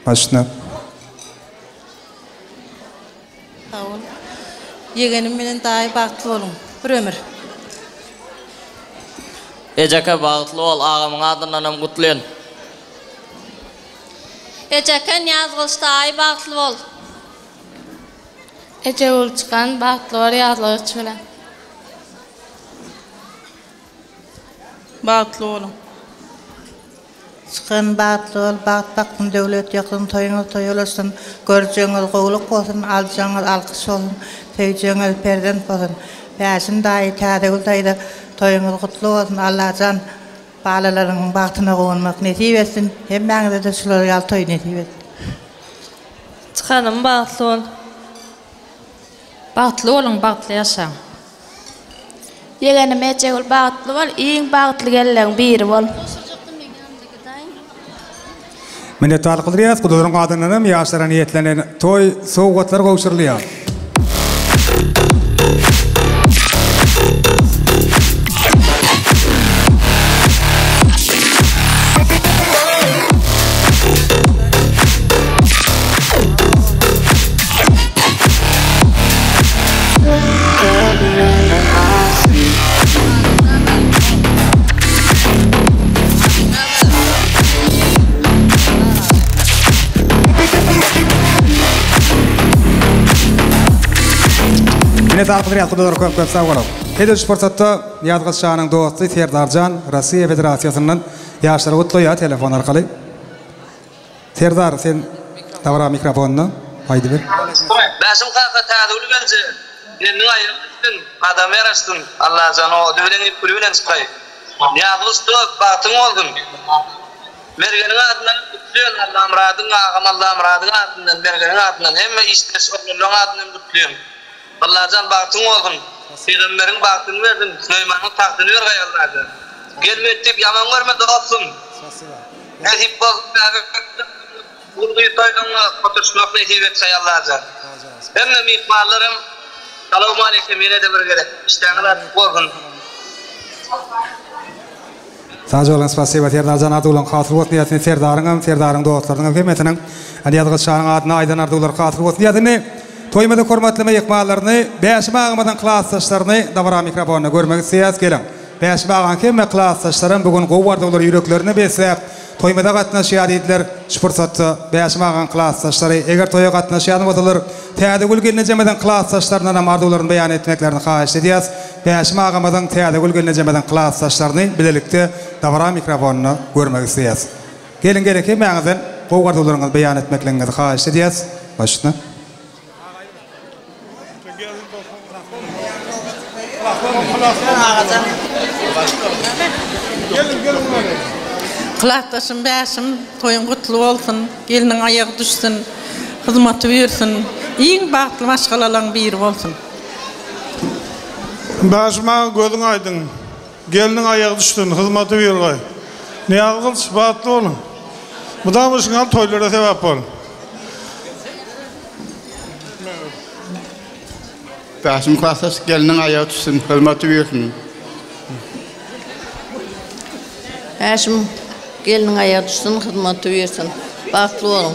Başna. Sağol. Yegenim menen daý bagtly bolun. Bir ömür. Ejeke bagtly ol, agamyň adynam gutlaýan. Ejeke Niýazy Gylç daý bagtly bol. Ejegül çykan bagtly ol Niýazy Gylç bilen. Bagtly bolun. Çıkan bagtly ol, bagyt baktyn döwlet ýakyn toýuňyz toýulasyn, görjeňiz gowluk bolsun, aljaňyz alkyş bolsun, söýjeňiz perdent bolsun. Bäşim daý täze guldaýda toýuňyz gutly bolsun, Allahan balalaryň bagtyna gowunmak nesip etsin. Hemmeňize de şular ýal toý nesip etsin. Çıkanym bagtly ol. Bagtly bolun, bagtly ýaşaň. Yegenim Ejegül bagtly bol, iň bagtly gelleň biri bol. Minnetdarlyk bildirýäs, gudolaryň adynyň ýaşlaryna ýetlenen toý sowgatlar gowşurlýar. Minnetdarlyk bildirýäs, gudolar köp sag bolun. Hedef sportda Yadgız Şah'ın dostu Serdarcan Rossiya Federasyasından yaşları kutluya telefon arkalı. Serdar sen davra mikrofonunu haydi ver. Başım kaka tadulu gelse kendin ayırmışsın adam yarasın Allah canı o dövlenip kulübülen çıkay. Yadgız dost batın oldun. Mergenin adından kutluyorsun Allah'ım radın ağam Allah'ım radın adından mergenin adından hem istes oğlunun adından kutluyorsun. Allah can batın oldun. Peygamberin baktığını verdin, Süleyman'ın tahtını ver gayallardı. Gelmeyip yaman görmedi olsun. Edip bozuk vurduyu toyduğuna oturuşmak neyse et sayallarca. Hem de mihmarlarım, Salamu aleyküm yine de bir gerek. İştenler korkun. Sağ olun, spasiba Serdarcan Ardulan hatırı olsun niyetini Serdar'ın dostlarının kıymetinin Yadgız Şah'ın adına Aydan Ardular hatırı olsun niyetini toymada hormatlama yıkmalarını, beşim ağamadan klasaşlarını davara mikrofonuna görmek isteyez gelin. Beşim ağan kemme klasaşların bugün qovardılar yüreklerini beslep, toymada qatnaşıyan ediler şupursatı, beşim ağan klasaşları, eğer toya qatnaşıyan odalar, tədigül gelinecemeden klasaşlarından amardularını beyan etmeklerini xahiş ediyez. Beşim ağamadan tədigül gelinecemeden klasaşlarını bilelikte davara mikrofonuna görmek isteyez. Gelin gereki məğizden qovardılarını beyan etmeklerini xahiş ediyez. Başına. Kılatasın bəsim, toyun kutlu olsun, gelinin ayak düşsün, hizmeti versin, en bağıtlı maşgalalan bir olsun. Başıma gözün aydın, gelinin ayak düşsün, hizmeti ver gay. Ne algılç, bağıtlı olun. Bu da başına toylara sebep olun. Başım klasas gelinin ayağı tutsun, hizmeti versin. Başım gelinin ayağı tutsun, hizmeti versin. Bağıtlı olun.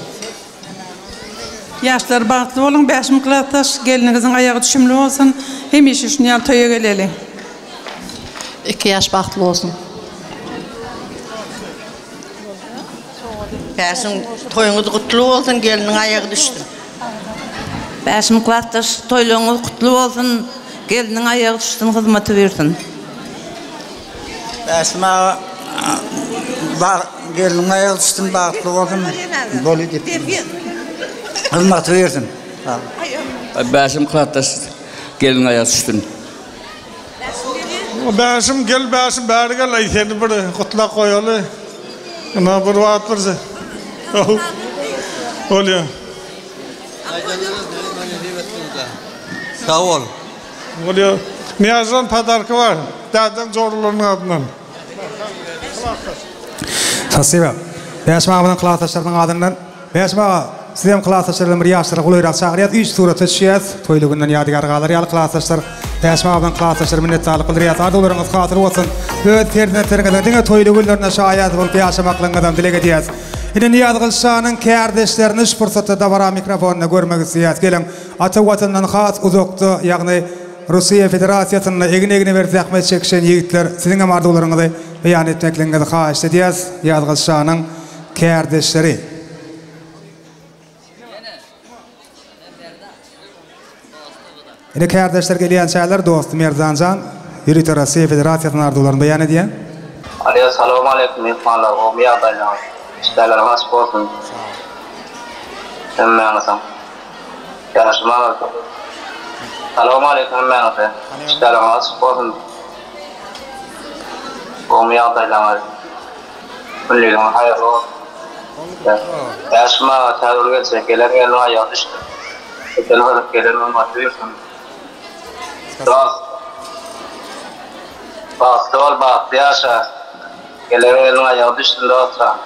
Yaşlar bağıtlı olun, başım klasas gelininizin ayağı düşümlü olsun. Hem iş işini yal toya geleli. 2 yaş bağıtlı olsun. Başım toyunuz kutlu olsun, gelinin ayağı düşsün. Başım klasas toyluğunuz kutlu olsun, gelinin ayağı düşsün, hizmeti versin. Başım gelinin ayağı düşsün, bağıtlı olsun. Dolu edip. Hizmeti versin. Başım klasas gelinin ayağı düşsün. Başım gel, başım bari gel, ayteni bir kutla koyalı. Ana bir vaatlarsa. Oluyor. Sağ ol. Oluyor. Niyazdan padarkı var. Dağdan zorluğunun adından. Spasiba. Beşim ağamadan klasaşlarının adından. Beşim ağa, sizem klasaşlarının bir yaşları quluyrak çağırıyat. 3 surat ötüşüyez. Toylu günden yadigar qalar yalı klasaşlar. Beşim ağamadan klasaşları minnettarlık qılırıyat. Ardularınız hatırı olsun. Öd ferdinetlerine dine toylu güllerine şayat olup yaşamaklan adam dilek ediyez. Yine Yadgız Şah'ın kardeşlerini şu fırsatı davara mikrofonuna görmek isteyez. Gelin ata vatandan xas uzakta, yani Rossiya Federasyası'nın egine verip zahmet çekişen yiğitler sizin amardularınızı beyan etmeklerinizi xahiş ediyez. Yadgız Şah'ın kardeşleri. Yine kardeşler gelen şeyler dostu Merzancan, Yürütü Rossiya Federasyası'nın ardularını beyan ediyen. Selamu aleyküm ihmanlar, o bir adayla. İşlerler nasip olsun. Hem anlasam. Yarışma. Selamu aleyküm hem anlasam. İşlerler nasip olsun. O bir adayla. Kullilin hayırlı olsun. Yarışma çağrılı gelse, gelin ayağı düştü. Gelin olmasıyorsun. Bastı ol bak, yaşa. Gelin ayağı düştü dostlar.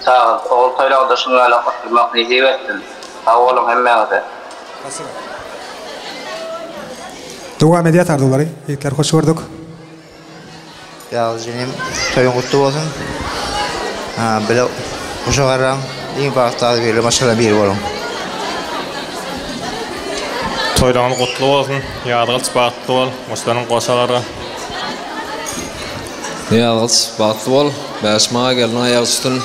Sağ ol, oğul toyla da şunu öyle kutlumak neyse ettin. Sağ olun hemen de. Dua medyat arduları, yiğitler hoş gördük. Ya canım, toyun kutlu olsun. Böyle uşaqlardan en bağıtlı bir maşallah bir olun. Toylan kutlu olsun, Yadgız bağıtlı ol, Muslanın qoşaları. Yadgız bağıtlı ol, Beşmağa gelin ayağı tutun.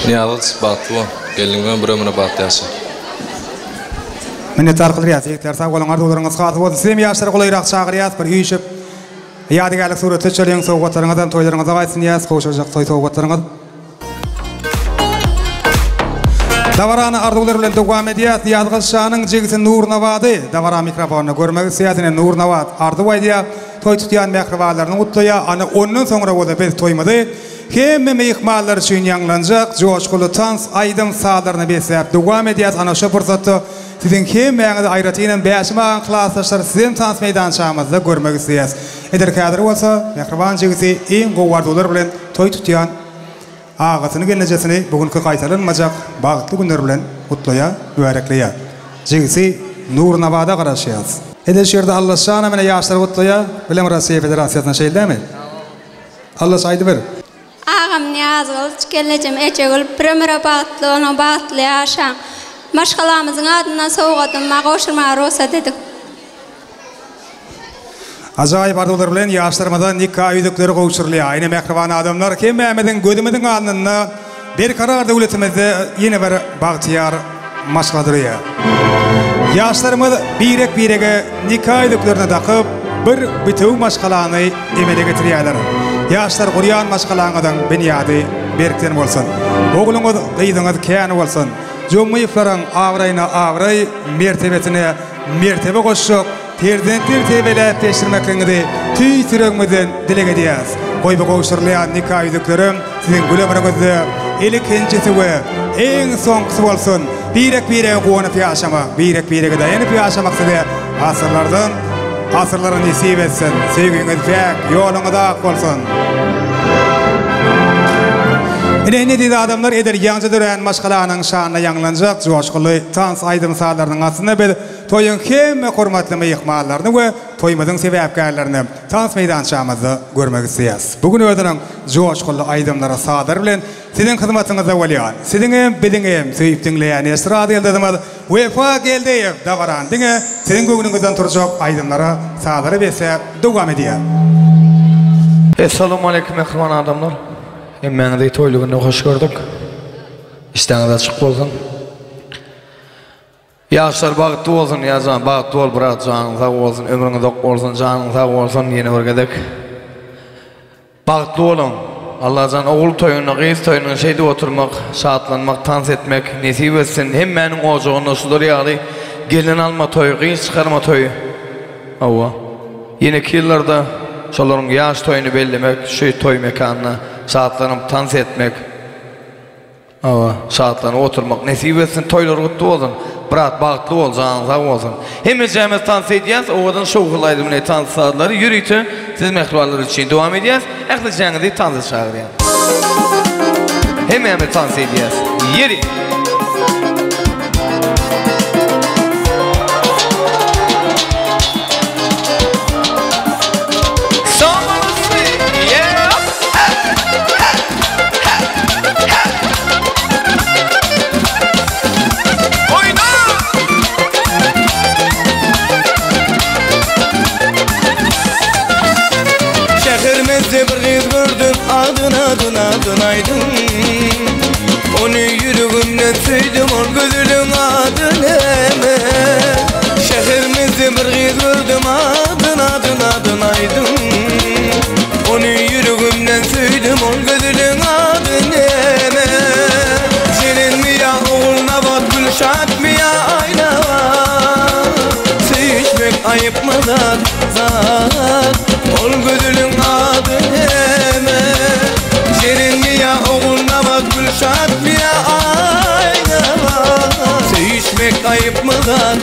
Yadgız bağıtlı ol, gelin ben bir ömrüne bağıtlı yaşa. Minnettar kılıyat, yekler sağ olun, arzularınız katı olsun. Sizem yaşları kolayrak çağırıyat, bir üyüşüp, yadigarlık sureti çöleyin soğukatlarınızdan toylarınıza kaysın yaz, koşacak toy soğukatlarınız. Davarana arzular bilen devam ediyat, yadgız şanın jigisi Nur Navadı, davara mikrofonunu görmek siyasine Nur Navad, arzu vaydiya, toy tutuyan mekrivalarını utluya, ana onun sonra o da biz toymadı. Hem meyikmallar için yanlanacak, coşkulu tans aydım sağlarını besep devam ediyat, ana şu fırsatı sizin hem meğde ayratıyla beşimağın klaslaşlar sizin tans meydançağımızda görmek isteyez. Eder kadir olsa, mekrivan jigisi en kovardular bilen toy tutuyan ağasını gelecesini bugünkü kaytalanmacak bağıtlı günler bilen utluya, mübarekliye. Jigisi Nur Navada karşıyaz. Eder şerde Allah şana mene yaşlar utluya, bilem Rusya Federasyasına şey değil mi? Allah saydı ver. Ağam niyaz kılıç geleceğim eçegül primera bağıtlı onu bağıtlı yaşan. Maşkalamızın adından soğuğatın koşurma rosa dedik. Acayip arzular bilen yaşlarımızda nikah üydükleri koşurluya. Aynı mekrivan adamlar ki Mehmet'in gödümüdün anında bir karar devletimizde yeni bir bağıtıyar maşkladırıyor. Yaşlarımız birek nikah üydüklerine takıp bir bütün maşkalanı emele getiriyorlar. Yaşlar Kur'an maşkalanıdan benyadi berkten olsun. Oğlunuz kıydınız kâni olsun. Cumhuriyetlerin avrayına avray, mertebetine mertebe koşuk, terden tertebele peşirmekliğini tüy sürüğümüzden dile gediyiz. Koybu koşturlayan nikah yüzüklerim sizin gülemirinizi ilikincisi ve en sonkusu olsun. Birek kuğanıp yaşamak, birek dayanıp yaşamak size asırların nisip etsin. Sevginiz pek, yolunu da ak olsun. Ne dedi adamlar eder yancı dören maşkalanın şanına yanlanacak coşkulu tans aydım sağlarının aslında bir toyun hem hürmetli meyikmallarını ve toymudun sebepkarlarını tans meydançağımızda görmek isteyiz. Bugün ödünün coşkulu aydımlara sağlar bilen sizin hizmetinize valiyan, sizin hem bilin hem seyip dinleyen esra edildimiz vefa geldi davaran dine sizin göğününüzden turacak aydımlara sağları bese devam ediyor. Esselamu aleyküm ekran adamlar. Emmeni toyluğunu hoş gördük. İşten çık olsun. Yaşlar bağıtlı olsun yazan, bağıtlı ol bırak canın sağ olsun, ömrünü dok olsun, canın sağ olsun yeni örgedik. Bağıtlı olun. Allah can oğul toyunu, kız toyunu şeyde oturmak, şaatlanmak, dans etmek, nesip etsin. Hem benim oğucuğunu sudur yağlı, gelin alma toyu, kız çıkarma toyu. Ava. Yine yıllarda şoların yaş toyunu bellemek, şu toy mekanına saatlanıp dans etmek, saatlanıp oturmak nesip etsin, toylar kutlu olsun, bırak bağıtlı ol, canın sağ olsun. Hemizcemiz dans edeceğiz, oğadan şoğulaydı bune dans saatları yürüytü, siz mehruallar için devam edeceğiz, eklicenizi dans çağırıyor. Hemimiz dans edeceğiz, yürü. Aydın onu yüreğimden söyledim ol gözünün adını eme şehrimizde bir kız gördüm adın aydın onu yüreğimden söyledim ol gözünün adını eme senin mi ya oğluna bak gülşat mı ya ayna sevişmek ayıp mı zat ol gözünün adını eme senin mi ya oğluna bak gülşat mı ya ayna sevişmek ayıp mı zat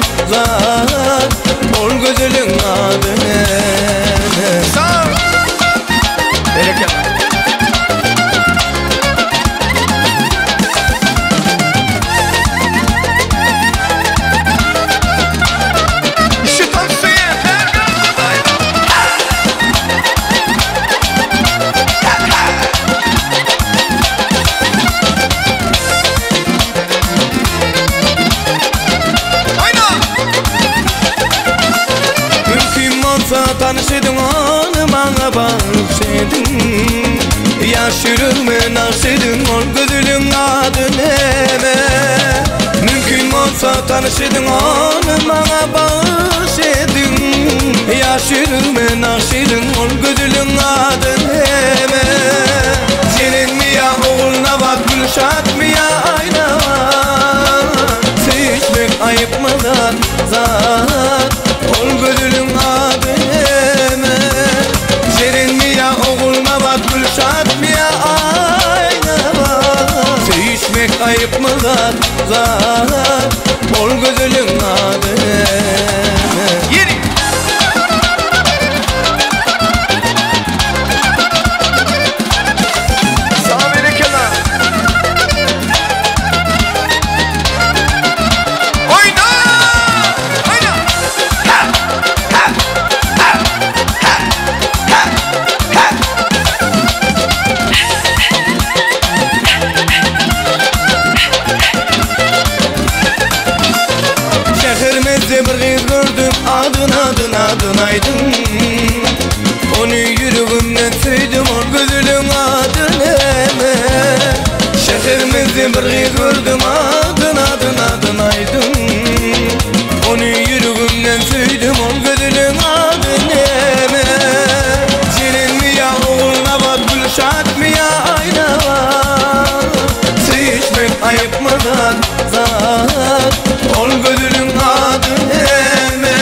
ol gözünün adını sağ ol bereket taşıdın onu bana bağış edin. Yaşırımı naşırın ol gözülün adın heme. Senin mi ya oğluna bak gülşat mı ya ayna var. Seçmek ayıp mı zat zat ol gözülün adın heme. Senin mi ya oğluna bak gülşat mı ya ayna var. Seçmek ayıp mı zat zat ol gözülün adın heme. Yeni adın aydın. Onu yüreğimden söyledim ol gözülün adın heme. Şehrimizde bir kız gördüm adın aydın. Onu yüreğimden söyledim ol gözülün adın heme. Senin mi ya oğluna bak gülşat mı ya ayna var. Seçmek ayıp mı zat zat ol gözülün adın heme.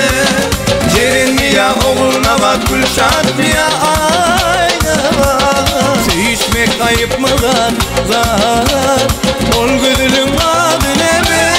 Senin mi ya oğluna bak gülşat mı ya ayna var. Seçmek ayıp mı zat zat ol gözülün adın heme.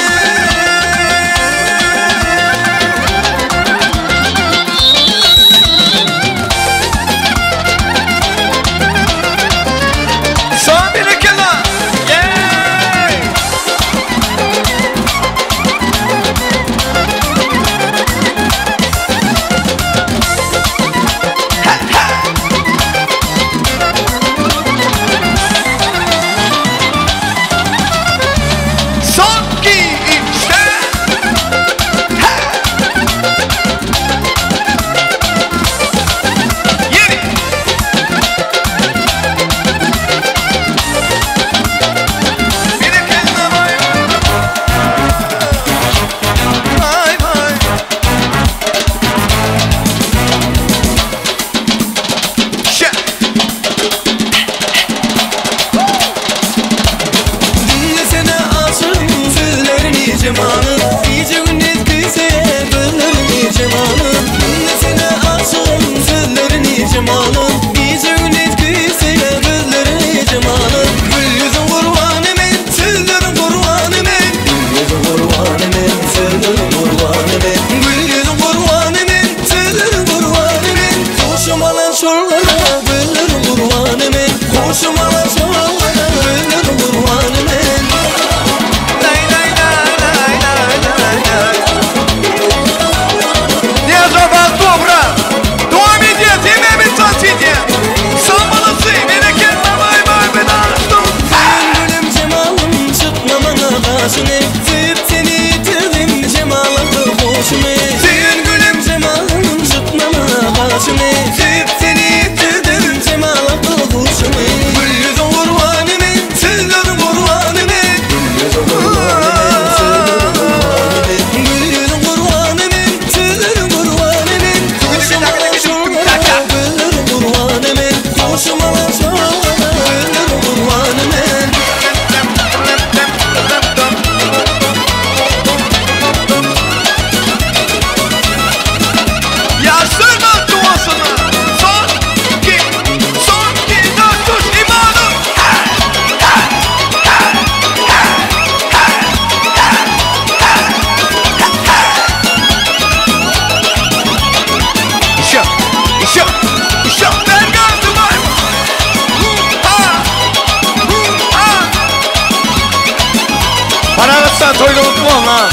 Sen toyunu unutma lan.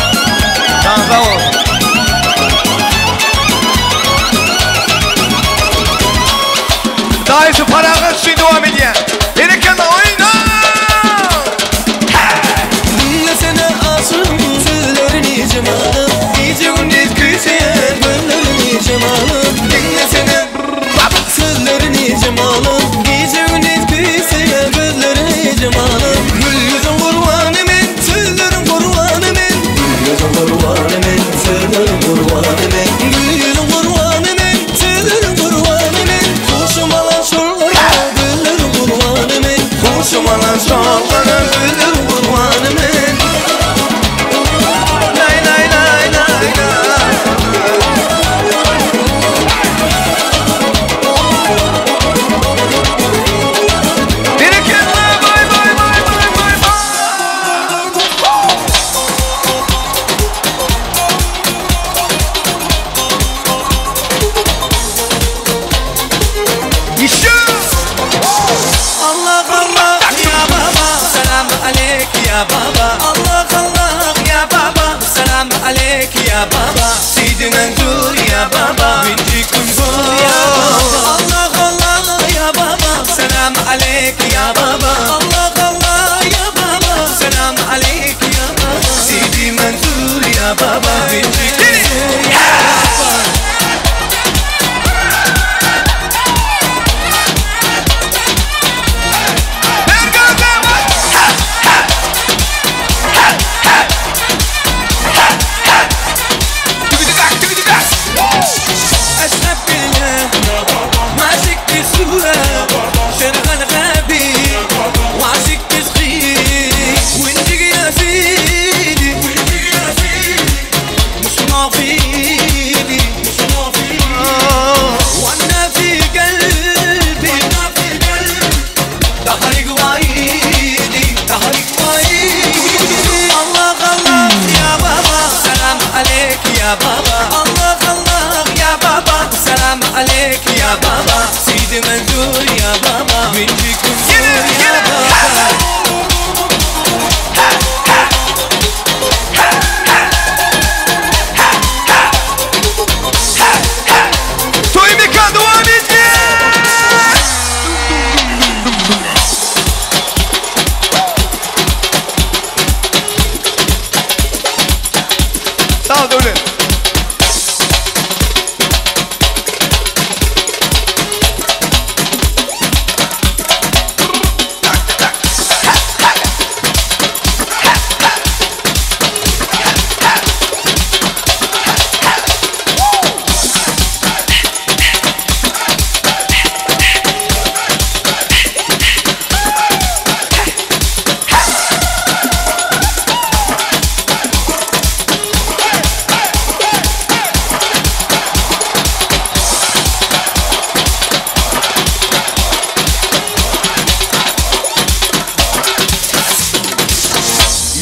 Sağ ol. Daha iyisi parağı için devam ediyor. Verirken oyna. Dinlesene asrım sözlerini cemalım. İyice gündüz küseyen gönlerini cemalım. Dinlesene sözlerini cemalım. İyice gündüz küseyen gözlerini cemalım. Gül yüzün kurbanım et, sözlerin kurbanım et. Gül yüzün kurbanım ya baba Allah Allah ya baba selam aleyk ya baba Sidi Mendur ya baba Bintikum zor ya baba Allah Allah ya baba selam aleyk ya baba Allah Allah ya baba selam aleyk ya baba Sidi Mendur ya baba Bintikum zor ya baba ya baba Allah Allah ya baba selam aleyk ya baba Sidi Mendur ya baba Bintikum zor ya baba Toymika devam edin. Sağ ol Dövle.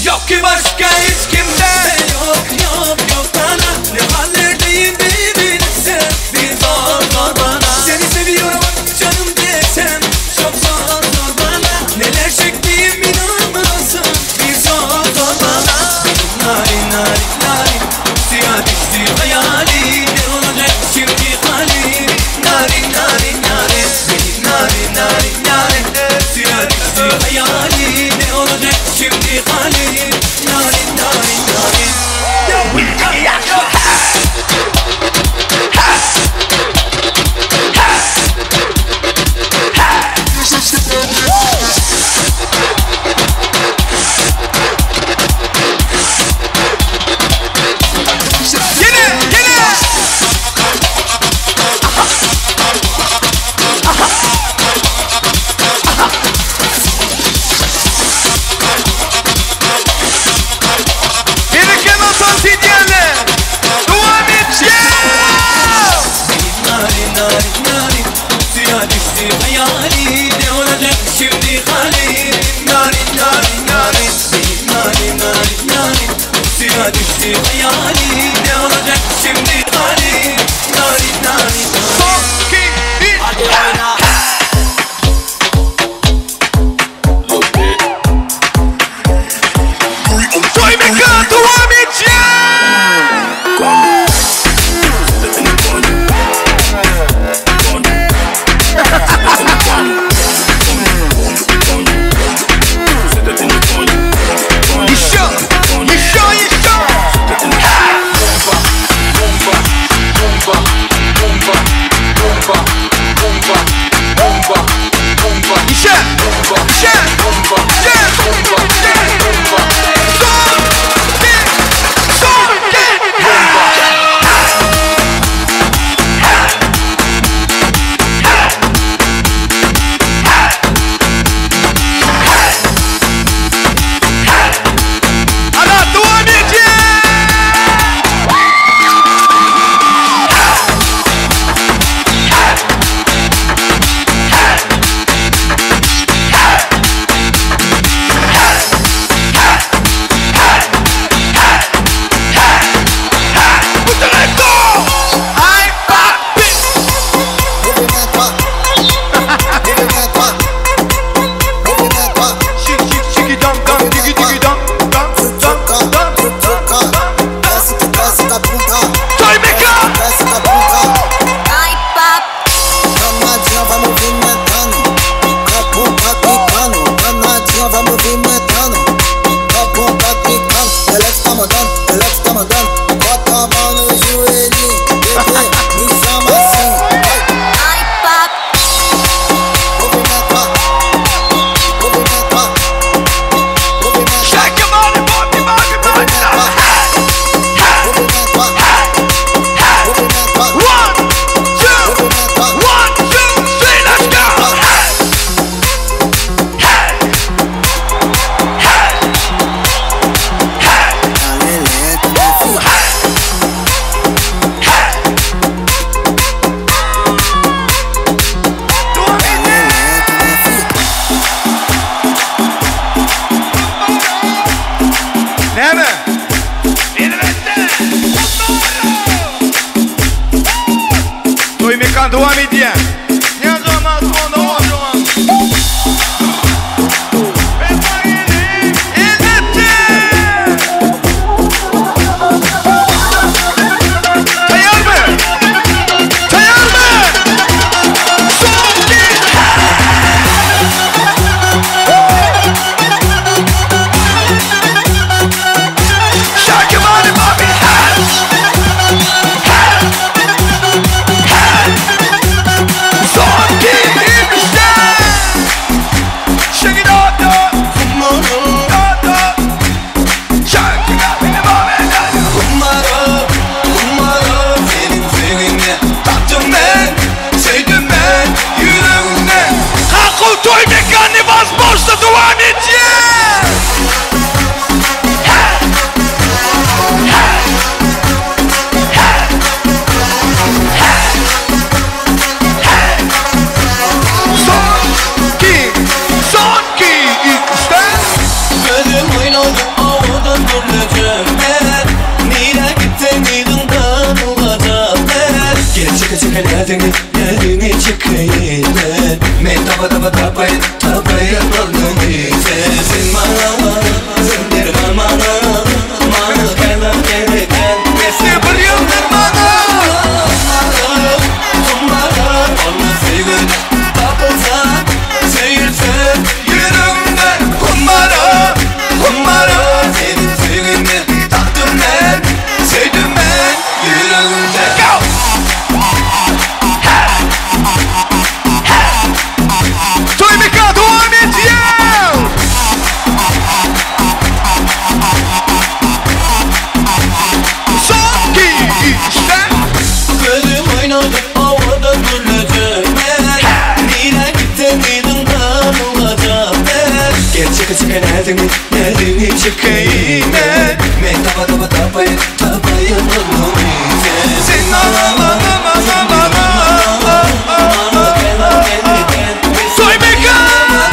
Yok ki başka hiç kimde yok yok yok bana Ne hallerdeyim bilirse bir zor zor bana Seni seviyorum canım desem çok zor zor bana Neler çektiğim inanmazsın bir zor zor bana Narin narin narin siyah düştü hayali Ne olacak şimdi halim Narin narin narin narin narin narin siyah düştü hayali Ne olacak şimdi halim Narin narin narin hayali ne olacak şimdi halim Narin narin narin narin narin narin suya düştü hayali ne olacak şimdi halim Narin narin narin hadi oyna Toymika devam edin. Toy mekanı bas boşta devam edeceğiz. Gözüm oynadı avadan döneceğim. Nire gittin yığından olacağım. Gel çıka çıka nedeni çıkayım. Men tapayın oldum sen bana sendir bana kelam gelirken nesi bir yıldır bana kumara olmaz sevgili tapılsan seyirsen yürümden kumara senin sevgini tattım ben sevdim ben yüreğimden Toy mekanı devam ediyor. Son işte. Gözüm oynadı havada güleceğim. Nire gittin yılından olacağım. Gel çıka nedeni çıkayım. Men tapayın oldum sen bana Toy mekanı.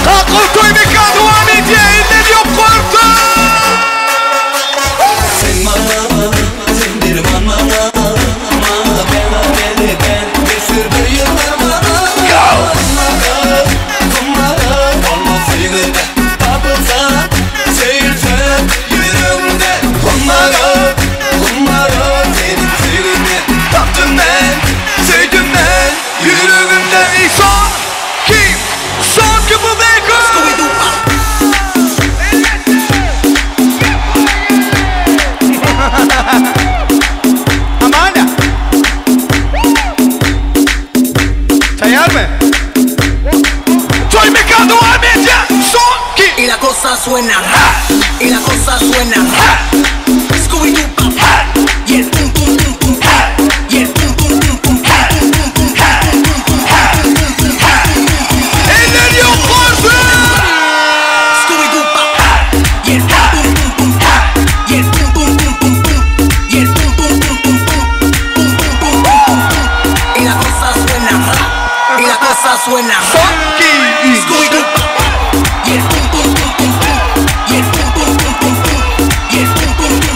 Kalkın toy mekanı devam ediyor. Elleri yok korktu. Sen bana sendir bana ben bir sürü bir yıllar bana kumara olmaz sevgili tapılsan seyirsen yüreğimde kumara senin sevgini tattım ben sevdim ben yüreğimde Son ki bu beko. Amanda. Tayar mı? Toy mekanı devam edecek. Son ki. Y la cosa suena y la cosa suena Scooby-Doo pop y el pum pum pum pum y el pum pum pum pum Eller yok korktu. Scooby-Doo pop y el pum pum pum pum y el pum pum pum pum y el pum pum pum pum y la cosa suena Scooby-Doo pop y el pum pum pum pum y el pum pum pum pum y el pum pum pum pum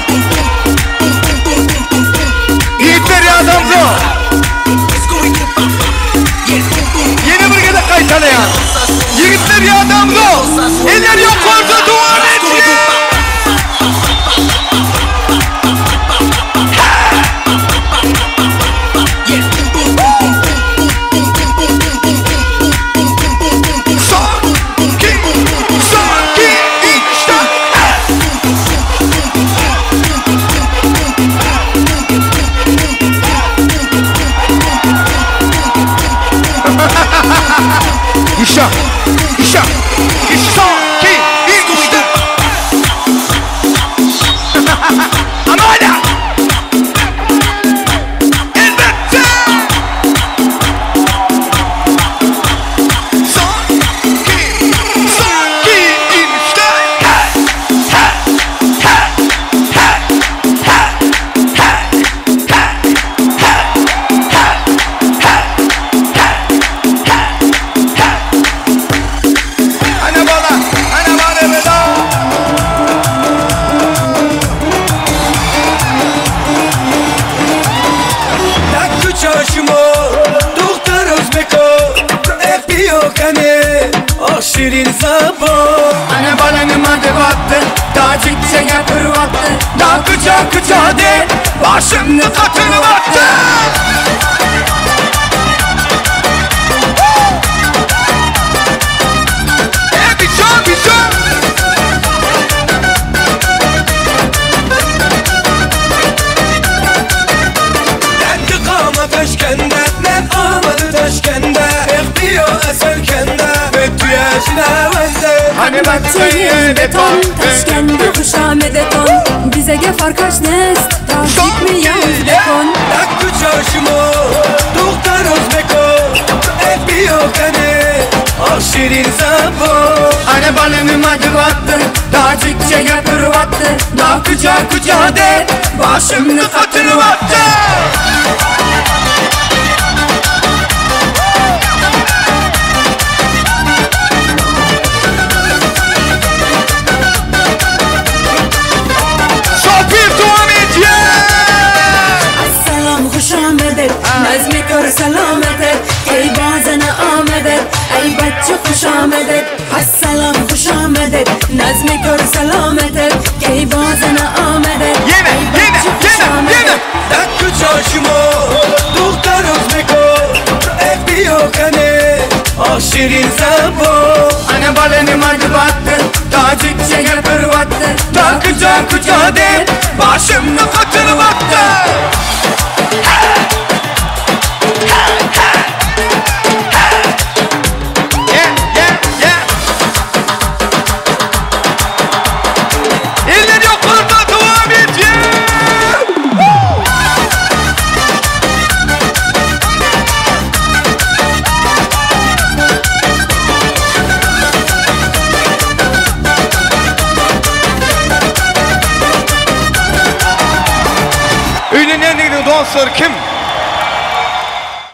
Yiğitler ya adamcı. Yeni bir gede kaytalayan. Yiğitler ya adamcı. Eller yok korktu devam edecek. İşa, işa, işa, ki, işte. Amanda. Elbette. Son ki, işte. Şirin sabah Ana balanıma de battı Tacikçe yapırvattı Da kıça de Başımlı katını battı Bir can Hani bahçeye beton, Taşkent'e Huşame'de ton. Bize gefar kaç nest, tazik mi yalnız bekon. Dakku çarşımo, Duhtar Özbeko, Epi yok hani, Şirin Zabo. Hani balını madı battı, tacikçe yapır battı. Dağ kucağı de, başımını katır battı. Assalam Huşamedet, Nazmi kör selametet. Ey bazana amedet, ey bacı Huşamedet. Assalam Huşamedet, Nazmi kör selametet. Ey bazana amedet, ey bacı Huşamedet. Dakku çarşımo, Duhtar Özbeko, Epi yok hani, Şirin Zabo. Hani balını madı battı, tacikçe yapır battı. Dağ kucağı de, başımını katır battı. Dostlar kim?